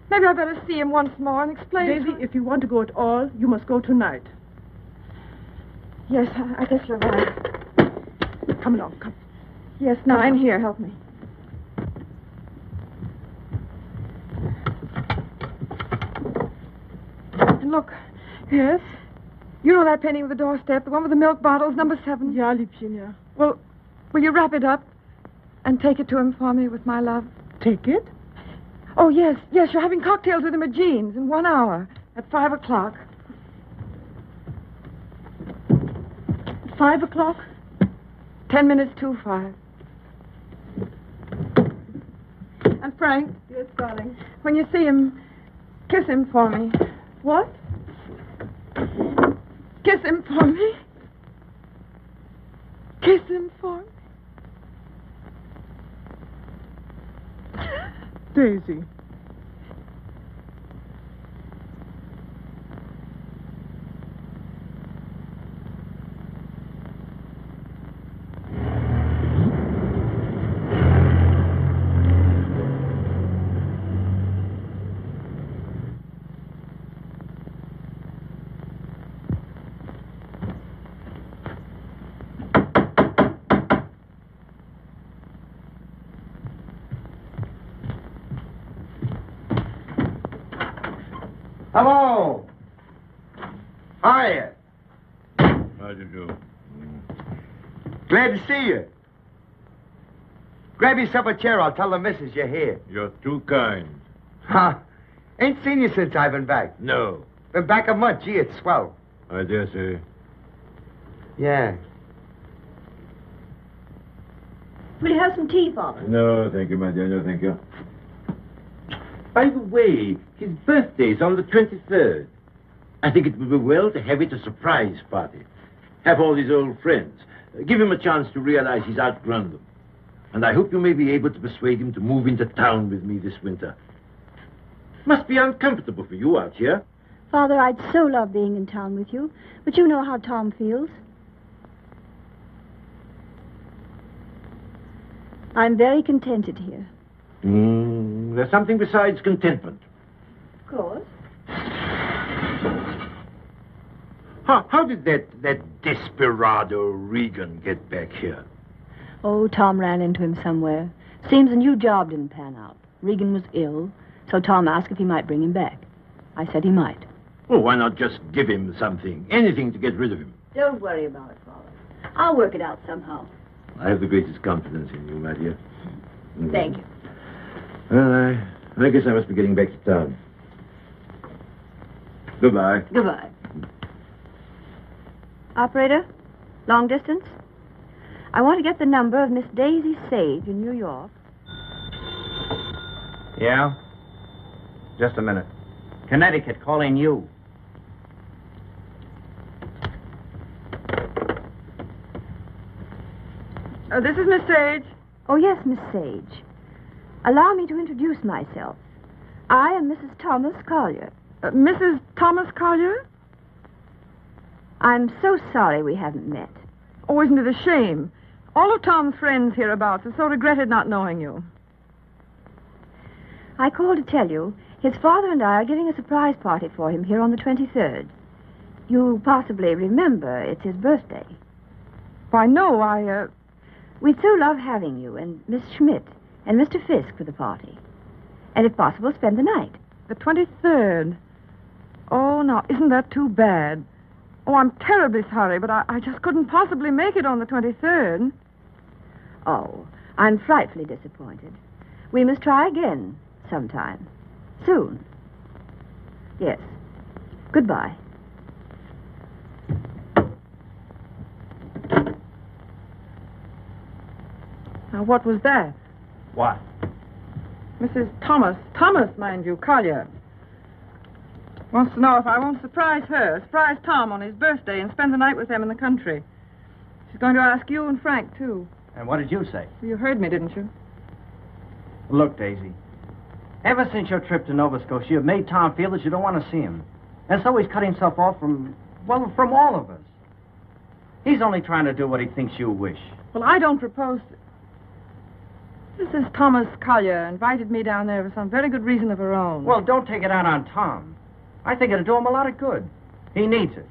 maybe I better see him once more and explain. Daisy, if you want to go at all, you must go tonight. Yes, I guess you're right. Come along, come. Yes, now I'm here. Help me. And look. Yes? You know that painting with the doorstep, the one with the milk bottles, number 7? Ja, Liebchen, ja. Well, will you wrap it up and take it to him for me with my love? Take it? Oh, yes, you're having cocktails with him at Jean's in 1 hour at 5 o'clock. 5 o'clock? 10 minutes to 5. And Frank. Yes, darling. When you see him, kiss him for me. What? Kiss him for me. Kiss him for me. Daisy. Hello. Hiya. How do you do? Glad to see you. Grab yourself a chair. I'll tell the missus you're here. You're too kind. Huh? Ain't seen you since I've been back. No. Been back a month. Gee, it's swell. I dare say. Yeah. Will you have some tea, Father? No, thank you, my dear. No, thank you. By the way, his birthday's on the 23rd. I think it would be well to have it a surprise party. Have all his old friends. Give him a chance to realize he's outgrown them. And I hope you may be able to persuade him to move into town with me this winter. Must be uncomfortable for you out here. Father, I'd so love being in town with you, but you know how Tom feels. I'm very contented here. There's something besides contentment. Of course. How did that desperado Regan get back here? Oh, Tom ran into him somewhere. Seems a new job didn't pan out. Regan was ill, so Tom asked if he might bring him back. I said he might. Oh, why not just give him something? Anything to get rid of him. Don't worry about it, Father. I'll work it out somehow. I have the greatest confidence in you, my dear. Thank you. Well, I guess I must be getting back to town. Goodbye. Goodbye. Operator, long distance? I want to get the number of Miss Daisy Sage in New York. Yeah? Just a minute. Connecticut, calling you. This is Miss Sage. Oh, yes, Miss Sage. Allow me to introduce myself. I am Mrs. Thomas Collier. Mrs. Thomas Collier? I'm so sorry we haven't met. Oh, isn't it a shame? All of Tom's friends hereabouts have so regretted not knowing you. I called to tell you his father and I are giving a surprise party for him here on the 23rd. You possibly remember it's his birthday. Why, no, We'd so love having you and Miss Schmidt and Mr. Fisk for the party. And if possible, spend the night. The 23rd. Oh, now, isn't that too bad? Oh, I'm terribly sorry, but I just couldn't possibly make it on the 23rd. Oh, I'm frightfully disappointed. We must try again sometime. Soon. Yes. Goodbye. Now, what was that? What? Mrs. Thomas, mind you, Collier. Wants to know if I won't surprise Tom on his birthday and spend the night with them in the country. She's going to ask you and Frank, too. And what did you say? You heard me, didn't you? Look, Daisy. Ever since your trip to Nova Scotia, you've made Tom feel that you don't want to see him. And so he's cut himself off from all of us. He's only trying to do what he thinks you wish. Well, I don't propose to... Mrs. Thomas Collier invited me down there for some very good reason of her own. Well, don't take it out on Tom. I think it'll do him a lot of good. He needs it.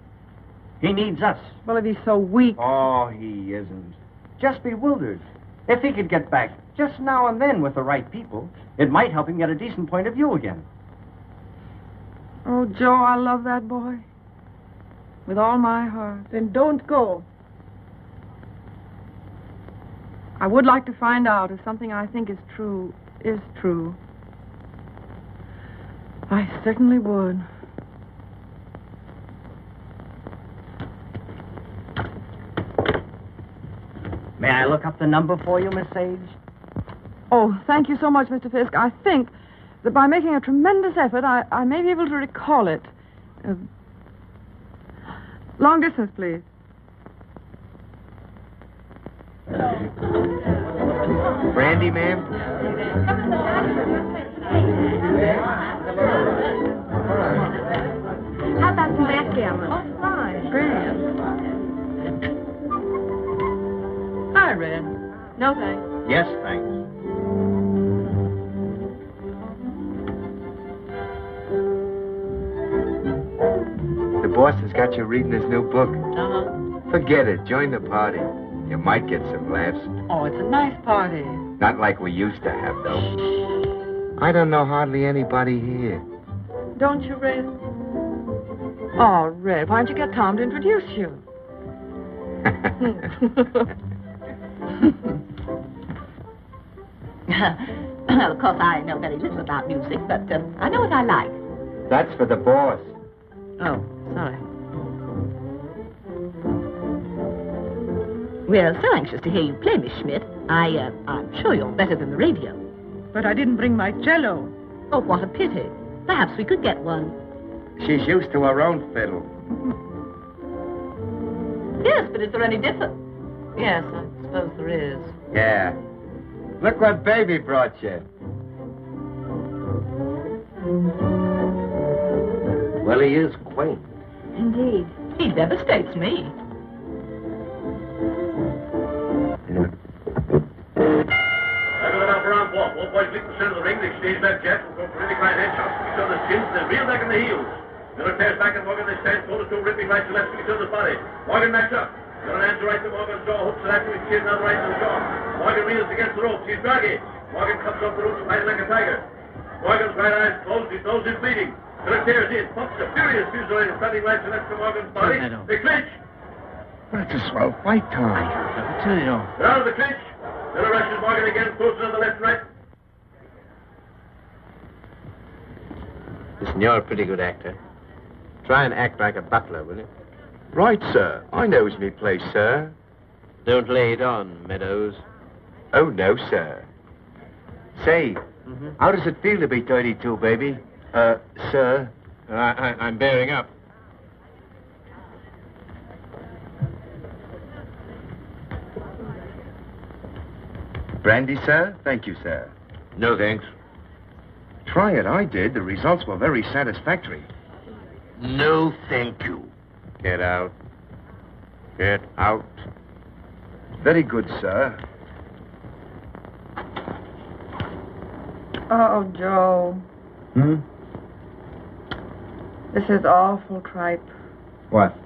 He needs us. Well, if he's so weak... Oh, he isn't. Just bewildered. If he could get back just now and then with the right people, it might help him get a decent point of view again. Oh, Joe, I love that boy. With all my heart. Then don't go. I would like to find out if something I think is true. I certainly would. May I look up the number for you, Miss Sage? Oh, thank you so much, Mr. Fisk. I think that by making a tremendous effort, I may be able to recall it. Long distance, please. Brandy, ma'am? How about some backgammon? Oh, fine. Grand. Hi, Red. No, thanks. Yes, thanks. The boss has got you reading his new book. Uh-huh. Forget it. Join the party. You might get some laughs. Oh, it's a nice party. Not like we used to have, though. I don't know hardly anybody here. Don't you, Red? Oh, Red, why don't you get Tom to introduce you? Well, of course, I know very little about music, but I know what I like. That's for the boss. Oh, sorry. We're so anxious to hear you play, Miss Schmidt. I'm sure you're better than the radio. But I didn't bring my cello. Oh, what a pity. Perhaps we could get one. She's used to her own fiddle. Yes, but is there any difference? Yes, I suppose there is. Yeah. Look what Baby brought you. Well, he is quaint. Indeed. He devastates me. All boys leap the center of the ring, they exchange that jet, go for really fine headshots to each other's chins, then reel back in the heels. Miller tears back and Morgan, they stand toe-to-toe, ripping right to left to each other's body. Morgan backs up. Miller hands the right to Morgan's jaw, hooks it after his chin, now the right to the jaw. Morgan reels against the ropes, he's draggy. Morgan comes up the ropes, fighting like a tiger. Morgan's right eye's closed, his nose is bleeding. Miller tears in, pumps a furious fusillade, stunning right to left to Morgan's body. They clinch. That's a swell fight, Tom. I tell you. They're out of the clinch. Miller rushes Morgan again, closes on the left and right. Listen, you're a pretty good actor. Try and act like a butler, will you? Right, sir. I knows me place, sir. Don't lay it on, Meadows. Oh, no, sir. Say, how does it feel to be 32, baby? Sir? I'm bearing up. Brandy, sir? Thank you, sir. No, thanks. Try it. I did. The results were very satisfactory. No, thank you. Get out. Get out. Very good, sir. Oh, Joe. Hmm? This is awful tripe. What?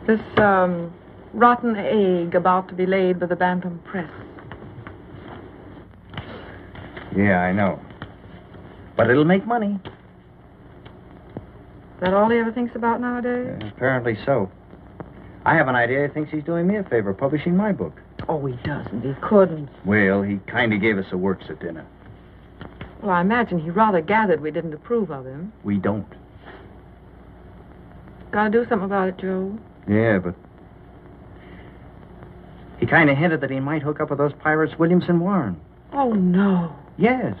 This, rotten egg about to be laid by the Bantam Press. Yeah, I know. But it'll make money. Is that all he ever thinks about nowadays? Apparently so. I have an idea he thinks he's doing me a favor publishing my book. Oh, he doesn't. He couldn't. Well, he kind of gave us a works at dinner. Well, I imagine he rather gathered we didn't approve of him. We don't. Gotta do something about it, Joe. Yeah, but... He kind of hinted that he might hook up with those pirates, Williamson Warren. Oh, no. Yes.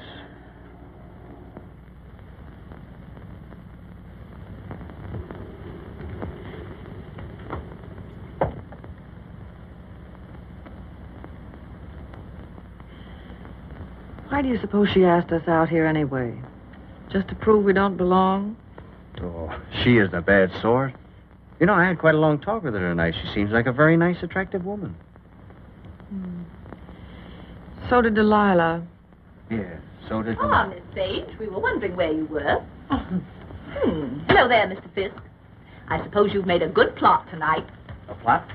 Why do you suppose she asked us out here anyway? Just to prove we don't belong? Oh, she isn't a bad sort. You know, I had quite a long talk with her tonight. She seems like a very nice, attractive woman. So did Delilah. Yeah, so did... Ah, Miss Sage, we were wondering where you were. Hello there, Mr. Fisk. I suppose you've made a good plot tonight. A plot?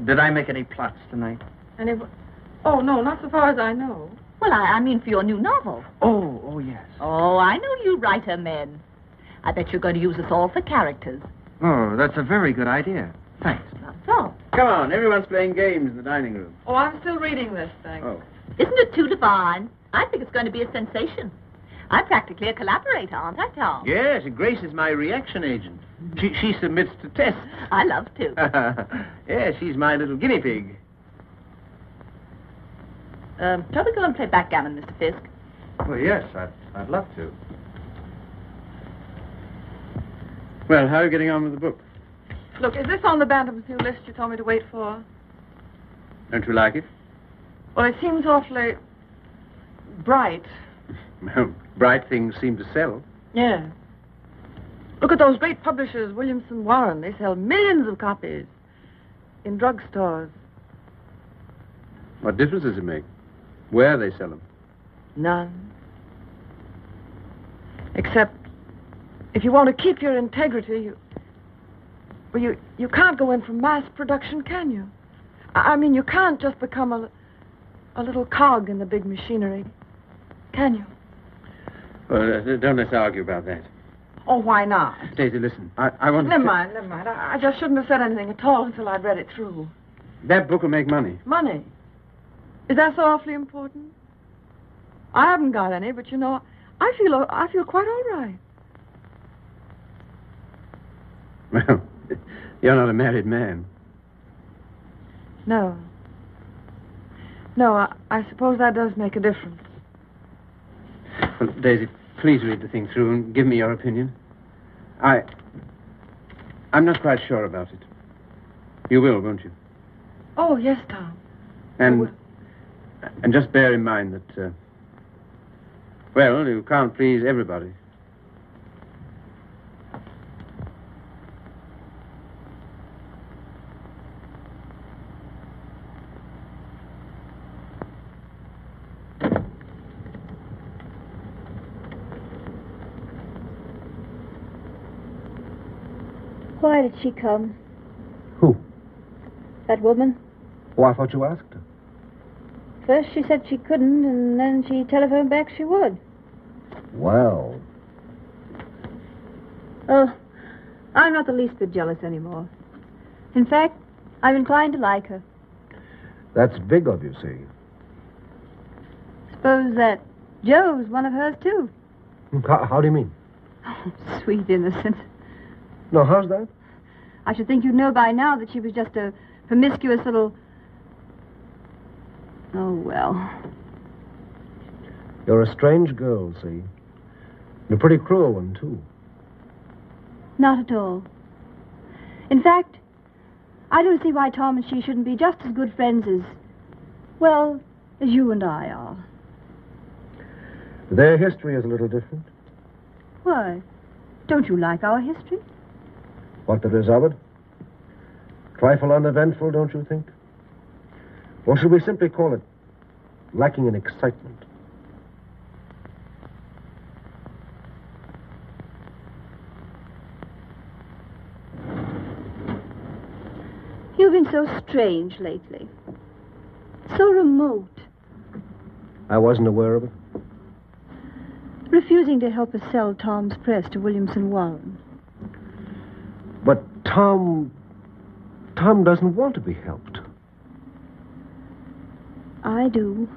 Did I make any plots tonight? Oh, no, not so far as I know. Well, I mean for your new novel. Oh, yes. Oh, I know you writer men. I bet you're going to use us all for characters. Oh, that's a very good idea. Thanks. Not so. Come on, everyone's playing games in the dining room. Oh, I'm still reading this thing. Oh. Isn't it too divine? I think it's going to be a sensation. I'm practically a collaborator, aren't I, Tom? Yes, Grace is my reaction agent. She submits to tests. I love to. Yeah, she's my little guinea pig. Shall we go and play backgammon, Mr. Fisk? Well, yes, I'd love to. Well, how are you getting on with the book? Look, is this on the Bantam's new list you told me to wait for? Don't you like it? Well, it seems awfully bright. Well, bright things seem to sell. Yeah. Look at those great publishers, Williamson Warren. They sell millions of copies in drugstores. What difference does it make? Where they sell them? None. Except, if you want to keep your integrity, you can't go in for mass production, can you? I mean, you can't just become a little cog in the big machinery, can you? Well, don't let's argue about that. Oh, why not? Daisy, listen. I want to... Never mind. I just shouldn't have said anything at all until I'd read it through. That book will make money. Money? Is that so awfully important? I haven't got any, but you know, I feel quite all right. Well, you're not a married man. No. No, I suppose that does make a difference. Well, Daisy, please read the thing through and give me your opinion. I'm not quite sure about it. You will, won't you? Oh, yes, Tom. And just bear in mind that, well, you can't please everybody. Why did she come? Who? That woman? Oh, I thought you asked her. First she said she couldn't, and then she telephoned back she would. Well. Oh, I'm not the least bit jealous anymore. In fact, I'm inclined to like her. That's big of you, see. Suppose that Joe's one of hers, too. How do you mean? Oh, sweet innocent. No, how's that? I should think you'd know by now that she was just a promiscuous little... Oh, well. You're a strange girl, see. And a pretty cruel one, too. Not at all. In fact, I don't see why Tom and she shouldn't be just as good friends as, well, as you and I are. Their history is a little different. Why? Don't you like our history? What there is of it? Trifle uneventful, don't you think? Or should we simply call it lacking in excitement? You've been so strange lately. So remote. I wasn't aware of it. Refusing to help us sell Tom's press to Williamson Warren. But Tom doesn't want to be helped. I do.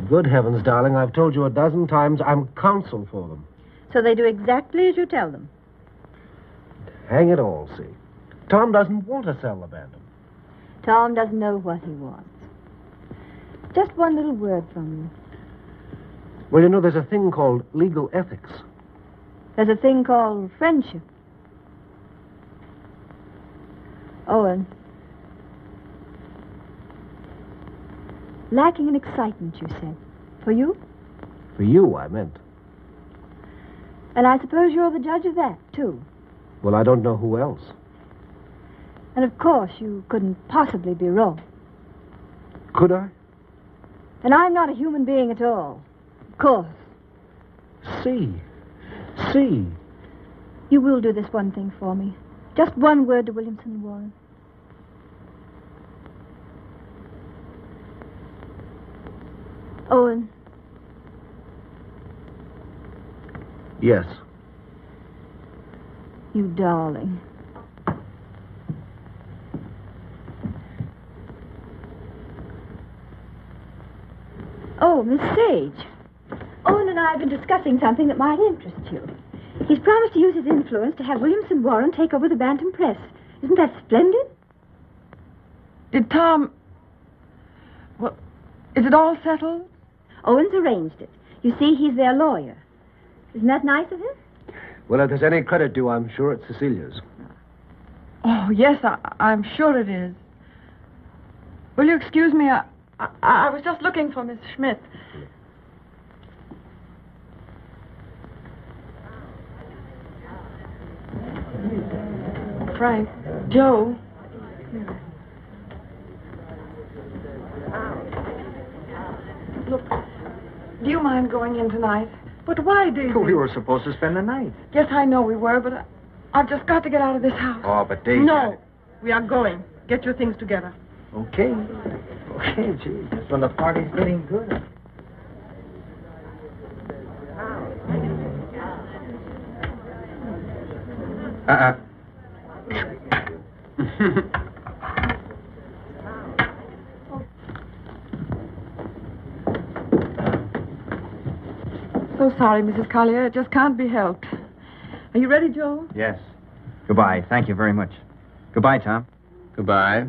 Good heavens, darling, I've told you a dozen times I'm counsel for them. So they do exactly as you tell them. Hang it all, see. Tom doesn't want to sell the Bantam. Tom doesn't know what he wants. Just one little word from you. Well, you know, there's a thing called legal ethics. There's a thing called friendship. Owen. Lacking in excitement, you said. For you? For you, I meant. And I suppose you're the judge of that, too. Well, I don't know who else. And of course, you couldn't possibly be wrong. Could I? And I'm not a human being at all. Of course. See. You will do this one thing for me. Just one word to Williamson Warren. Owen. Yes. You darling. Oh, Miss Sage. Owen and I have been discussing something that might interest you. He's promised to use his influence to have Williamson Warren take over the Bantam Press. Isn't that splendid? Did Tom... Well, is it all settled? Owen's arranged it. You see, he's their lawyer. Isn't that nice of him? Well, if there's any credit due, I'm sure it's Cecilia's. Oh, yes, I'm sure it is. Will you excuse me? I was just looking for Miss Schmidt. Frank, Joe. Look, do you mind going in tonight? But why, Daisy? We were supposed to spend the night. Yes, I know we were, but I've just got to get out of this house. Oh, but Daisy... No, we are going. Get your things together. Okay. Okay, gee. That's when the party's getting good. So sorry, Mrs. Collier. It just can't be helped. Are you ready, Joe? Yes. Goodbye. Thank you very much. Goodbye, Tom. Goodbye.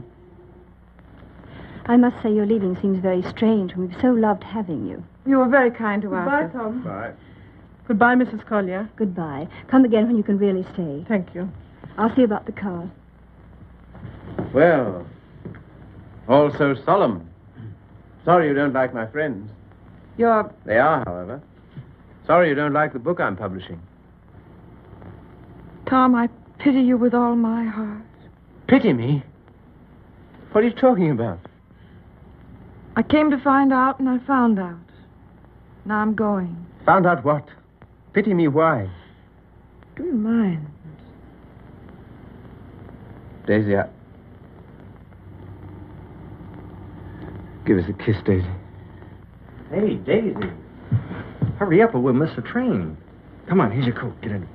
I must say your leaving seems very strange when we've so loved having you. You were very kind to us. Goodbye, Tom. Bye. Goodbye, Mrs. Collier. Goodbye. Come again when you can really stay. Thank you. I'll see about the car. Well, all so solemn. Sorry you don't like my friends. You're... They are, however. Sorry you don't like the book I'm publishing. Tom, I pity you with all my heart. Pity me? What are you talking about? I came to find out, and I found out. Now I'm going. Found out what? Pity me why? Do you mind? Daisy, give us a kiss, Daisy. Hey, Daisy. Hurry up or we'll miss the train. Come on, here's your coat. Get in.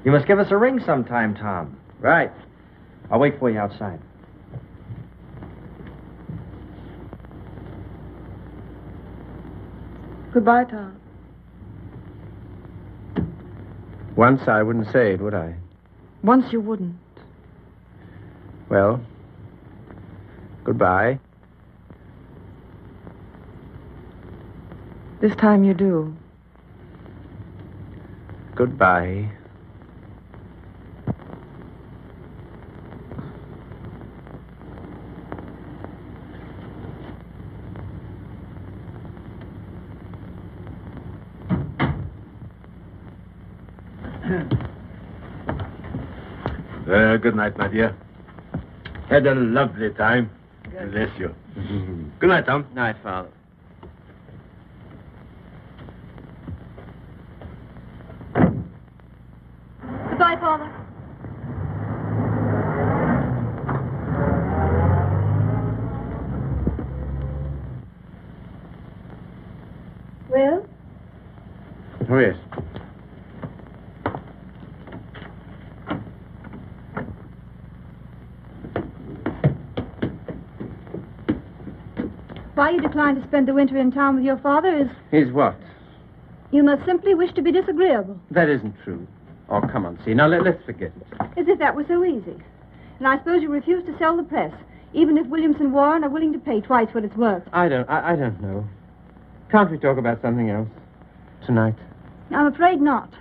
You must give us a ring sometime, Tom. Right. I'll wait for you outside. Goodbye, Tom. Once I wouldn't say it, would I? Once you wouldn't. Well, goodbye. This time you do. Goodbye. Good night, my dear. Had a lovely time. Bless you. Good night, Tom. Night, Father. Goodbye, Father. Well? Oh, yes. Why you decline to spend the winter in town with your father is Is what? you must simply wish to be disagreeable. That isn't true. Oh, come on, see. Now, let's forget it. As if that were so easy. And I suppose you refuse to sell the press, even if Williamson Warren are willing to pay twice what it's worth. I don't know. Can't we talk about something else tonight? I'm afraid not.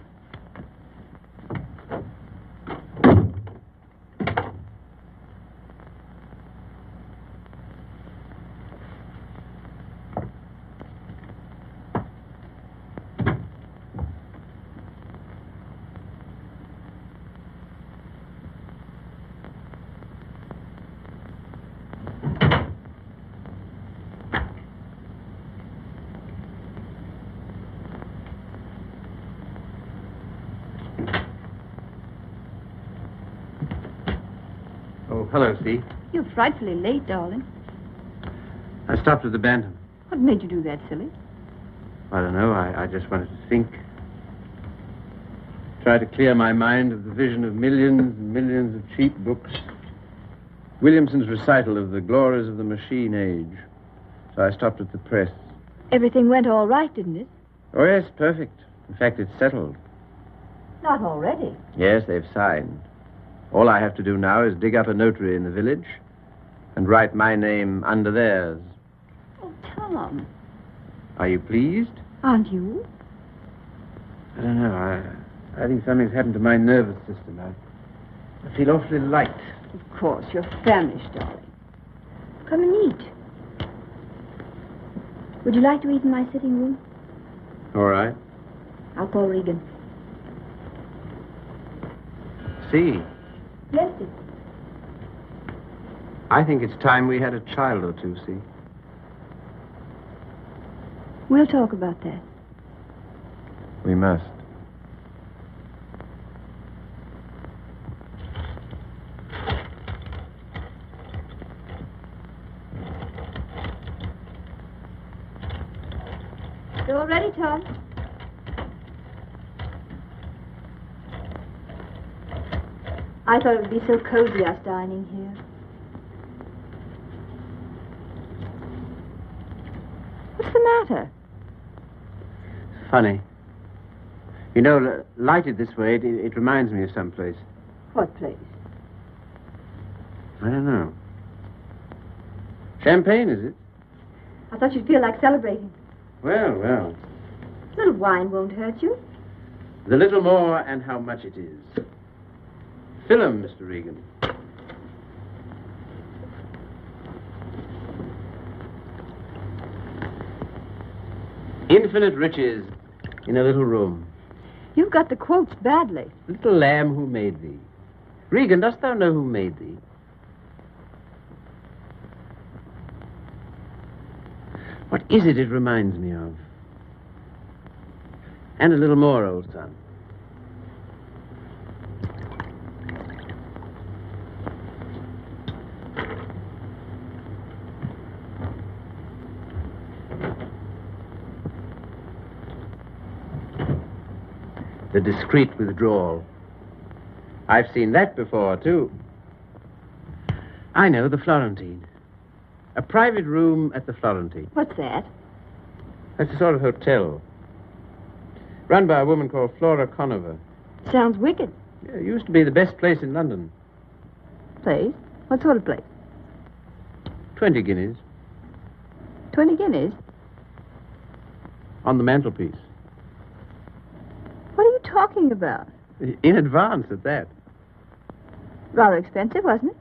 Oh, hello, Steve. You're frightfully late, darling. I stopped at the Bantam. What made you do that, silly? I don't know. I just wanted to think. Try to clear my mind of the vision of millions and millions of cheap books. Williamson's recital of the glories of the machine age. So I stopped at the press. Everything went all right, didn't it? Oh, yes, perfect. In fact, it's settled. Not already. Yes, they've signed. All I have to do now is dig up a notary in the village and write my name under theirs. Oh, Tom. Are you pleased? Aren't you? I don't know. I think something's happened to my nervous system. I feel awfully light. Of course, you're famished, darling. Come and eat. Would you like to eat in my sitting room? All right. I'll call Regan. See, Bless you. I think it's time we had a child or two, see. We'll talk about that. We must. You all ready, Tom? I thought it would be so cozy us dining here. What's the matter? Funny. You know, lighted this way, it reminds me of some place. What place? I don't know. Champagne, is it? I thought you'd feel like celebrating. Well. A little wine won't hurt you. The little more and how much it is. Fill 'em, Mr. Regan. Infinite riches in a little room. You've got the quotes badly. Little lamb who made thee. Regan, dost thou know who made thee? What is it reminds me of? And a little more, old son. The discreet withdrawal. I've seen that before, too. I know, the Florentine. A private room at the Florentine. What's that? That's a sort of hotel. Run by a woman called Flora Conover. Sounds wicked. Yeah, it used to be the best place in London. Place? What sort of place? 20 guineas. 20 guineas? On the mantelpiece. What are you talking about? In advance at that. Rather expensive, wasn't it?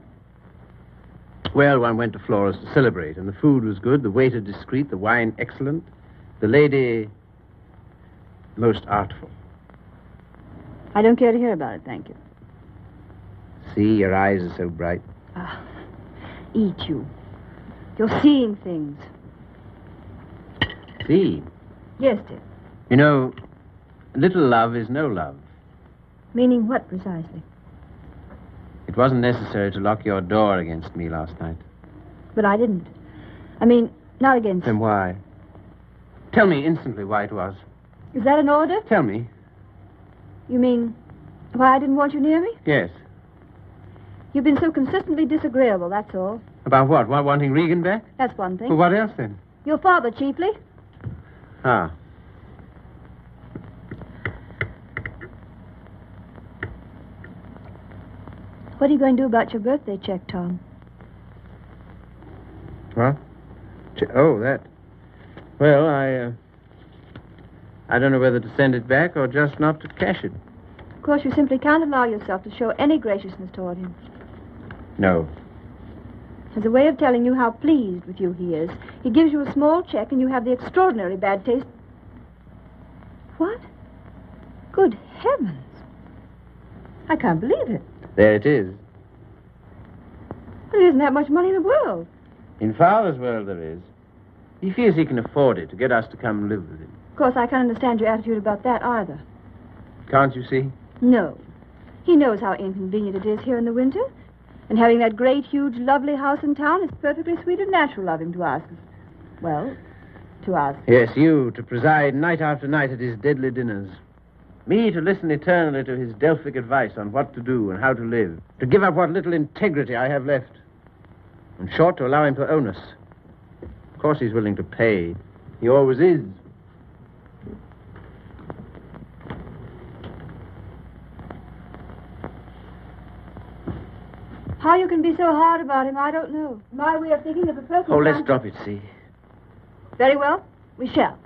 Well, one went to Flora's to celebrate, and the food was good, the waiter discreet, the wine excellent, the lady most artful. I don't care to hear about it, thank you. See, your eyes are so bright. Eat you. You're seeing things. See? Yes, dear. You know, little love is no love. Meaning what, precisely? It wasn't necessary to lock your door against me last night. But I didn't. I mean, not against... Then why? Tell me instantly why it was. Is that an order? Tell me. You mean why I didn't want you near me? Yes. You've been so consistently disagreeable, that's all. About what? Why, wanting Regan back? That's one thing. Well, what else, then? Your father, chiefly. Ah. What are you going to do about your birthday check, Tom? What? Oh, that. Well, I don't know whether to send it back or just not to cash it. Of course, you simply can't allow yourself to show any graciousness toward him. No. As a way of telling you how pleased with you he is, he gives you a small check and you have the extraordinary bad taste... What? Good heavens. I can't believe it. There it is. There isn't that much money in the world. In Father's world, there is. He feels he can afford it to get us to come live with him. Of course, I can't understand your attitude about that either. Can't you see? No. He knows how inconvenient it is here in the winter. And having that great, huge, lovely house in town is perfectly sweet and natural of him to ask us. Well, to ask. Yes, you, to preside night after night at his deadly dinners. Me to listen eternally to his Delphic advice on what to do and how to live. To give up what little integrity I have left. In short, to allow him to own us. Of course he's willing to pay. He always is. How you can be so hard about him, I don't know. My way of thinking of the perfect... Oh, let's drop it, see. Very well. We shall.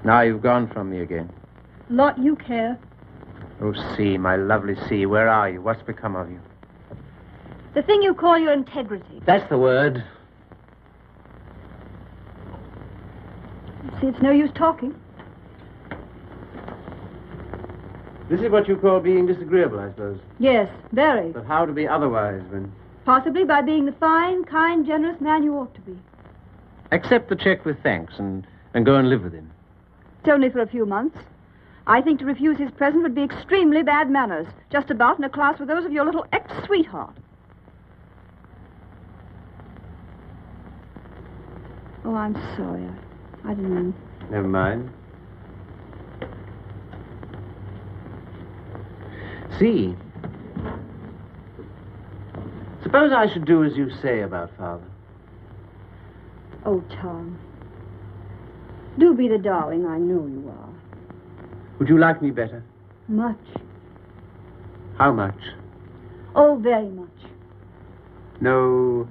Now you've gone from me again. Lot you care. Oh, C, my lovely C, where are you? What's become of you? The thing you call your integrity. That's the word. See, it's no use talking. This is what you call being disagreeable, I suppose. Yes, very. But how to be otherwise when... Possibly by being the fine, kind, generous man you ought to be. Accept the check with thanks and go and live with him. It's only for a few months. I think to refuse his present would be extremely bad manners. Just about in a class with those of your little ex-sweetheart. Oh, I'm sorry. I don't know. Never mind. See. Suppose I should do as you say about Father. Oh, Tom. Do be the darling I know you are. Would you like me better? Much. How much? Oh, very much. No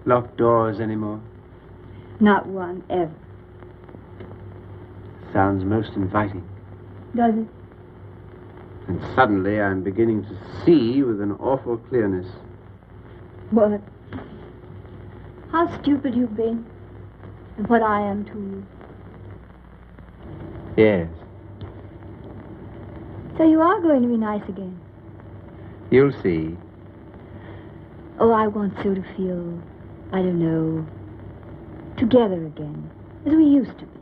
locked doors anymore? Not one, ever. Sounds most inviting. Does it? And suddenly I'm beginning to see with an awful clearness. What? How stupid you've been. And what I am to you. Yes. So you are going to be nice again. You'll see. Oh, I want so to feel, I don't know, together again, as we used to be.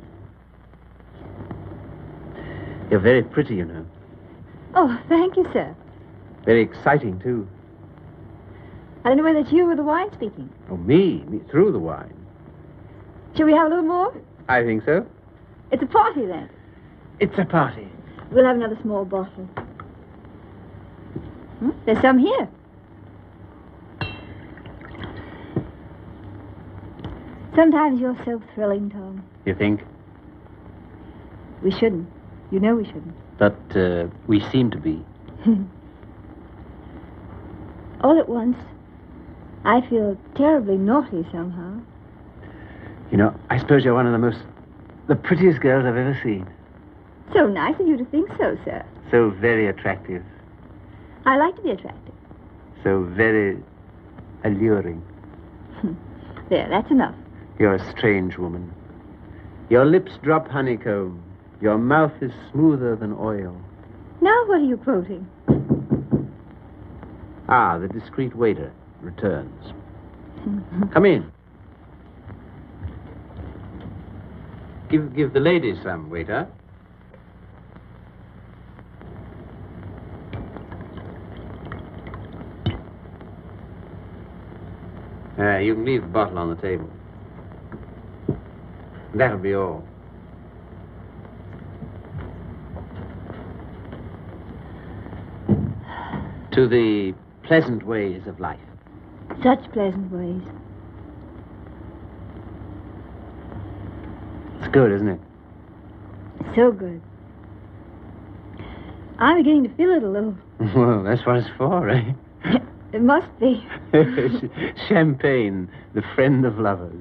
You're very pretty, you know. Oh, thank you, sir. Very exciting, too. I don't know whether it's you or the wine speaking. Oh, me through the wine. Shall we have a little more? I think so. It's a party, then. It's a party. We'll have another small bottle. There's some here. Sometimes you're so thrilling, Tom. You think? We shouldn't. You know we shouldn't. But we seem to be. All at once, I feel terribly naughty somehow. You know, I suppose you're one of the prettiest girls I've ever seen. So nice of you to think so, sir. So very attractive. I like to be attractive. So very alluring. There, that's enough. You're a strange woman. Your lips drop honeycomb. Your mouth is smoother than oil. Now what are you quoting? Ah, the discreet waiter returns. Come in. Give the ladies some, waiter. You can leave the bottle on the table. That'll be all. To the pleasant ways of life. Such pleasant ways. It's good, isn't it? So good. I'm beginning to feel it a little. Well, that's what it's for, eh? It must be. Champagne, the friend of lovers.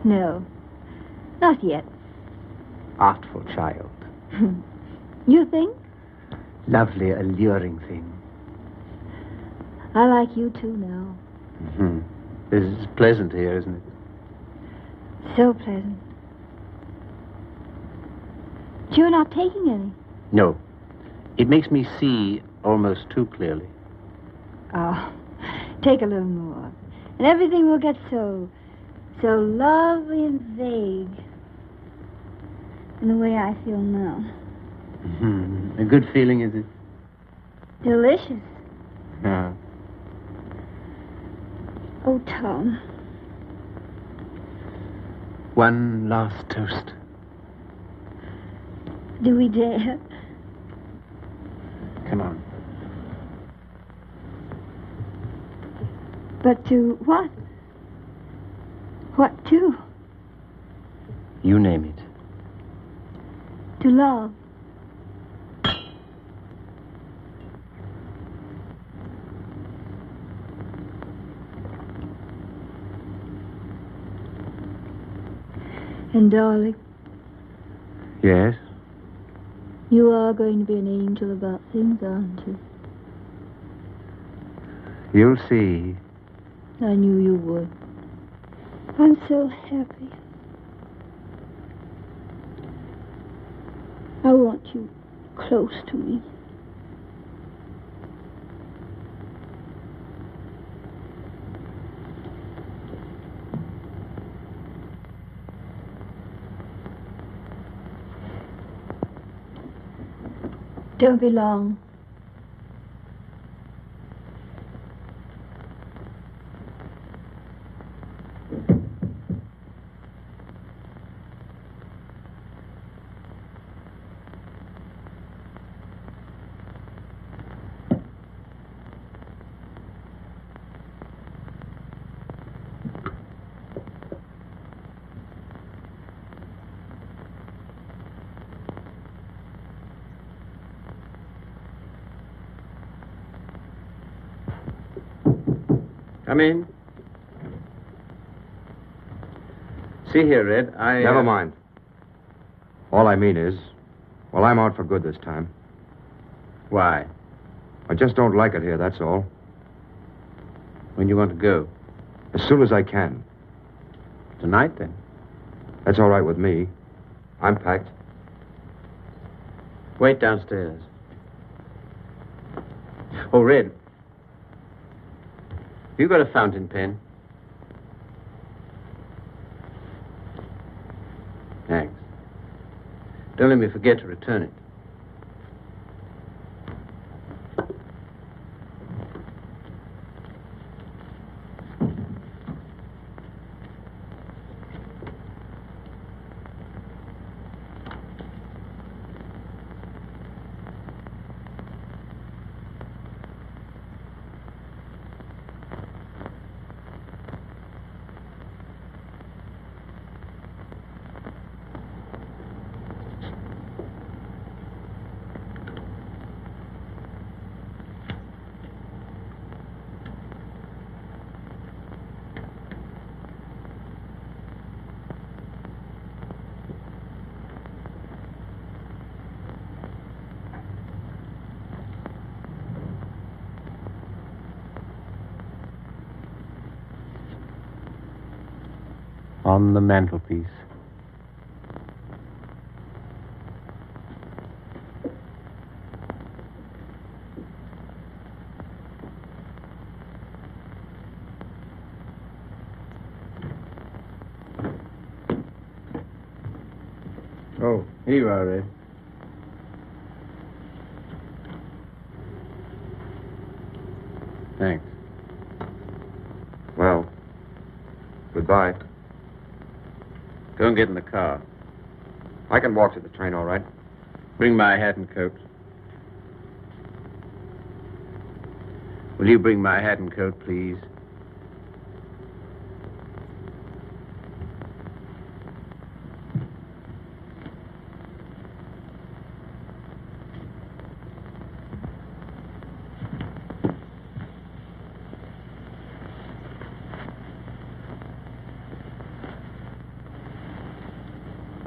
No, not yet. Artful child. You think? Lovely, alluring thing. I like you too now. Mm-hmm. This is pleasant here, isn't it? So pleasant. But you're not taking any. No. It makes me see almost too clearly. Oh, take a little more. And everything will get so lovely and vague. In the way I feel now. Mm-hmm. A good feeling, is it? Delicious. Yeah. Oh, Tom. One last toast. Do we dare? Come on. But to what? What to? You name it. To love. And darling. Yes? You are going to be an angel about things, aren't you? You'll see. I knew you would. I'm so happy. I want you close to me. Don't be long. Come in. See here, Red, Never mind. All I mean is, well, I'm out for good this time. Why? I just don't like it here, that's all. When you want to go? As soon as I can. Tonight, then? That's all right with me. I'm packed. Wait downstairs. Oh, Red. You got a fountain pen? Thanks. Don't let me forget to return it. On the mantelpiece. Oh, here you are, Red. Thanks. Well, goodbye. Go and get in the car. I can walk to the train, all right. Bring my hat and coat. Will you bring my hat and coat, please?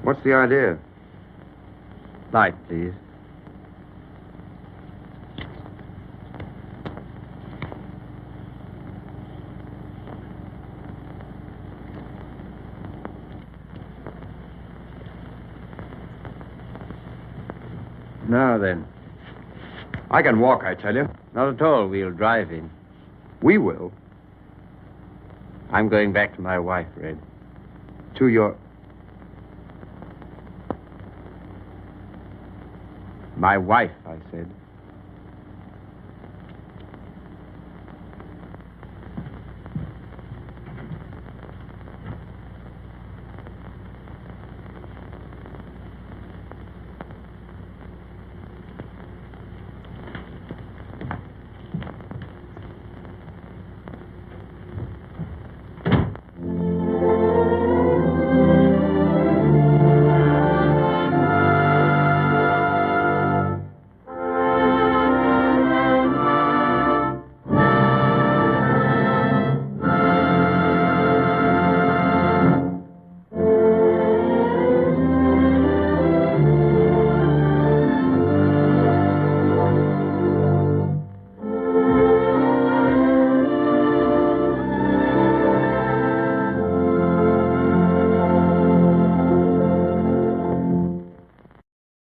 What's the idea? Light, please. Now then. I can walk, I tell you. Not at all. We'll drive in. We will. I'm going back to my wife, Red. To your... My wife, I said.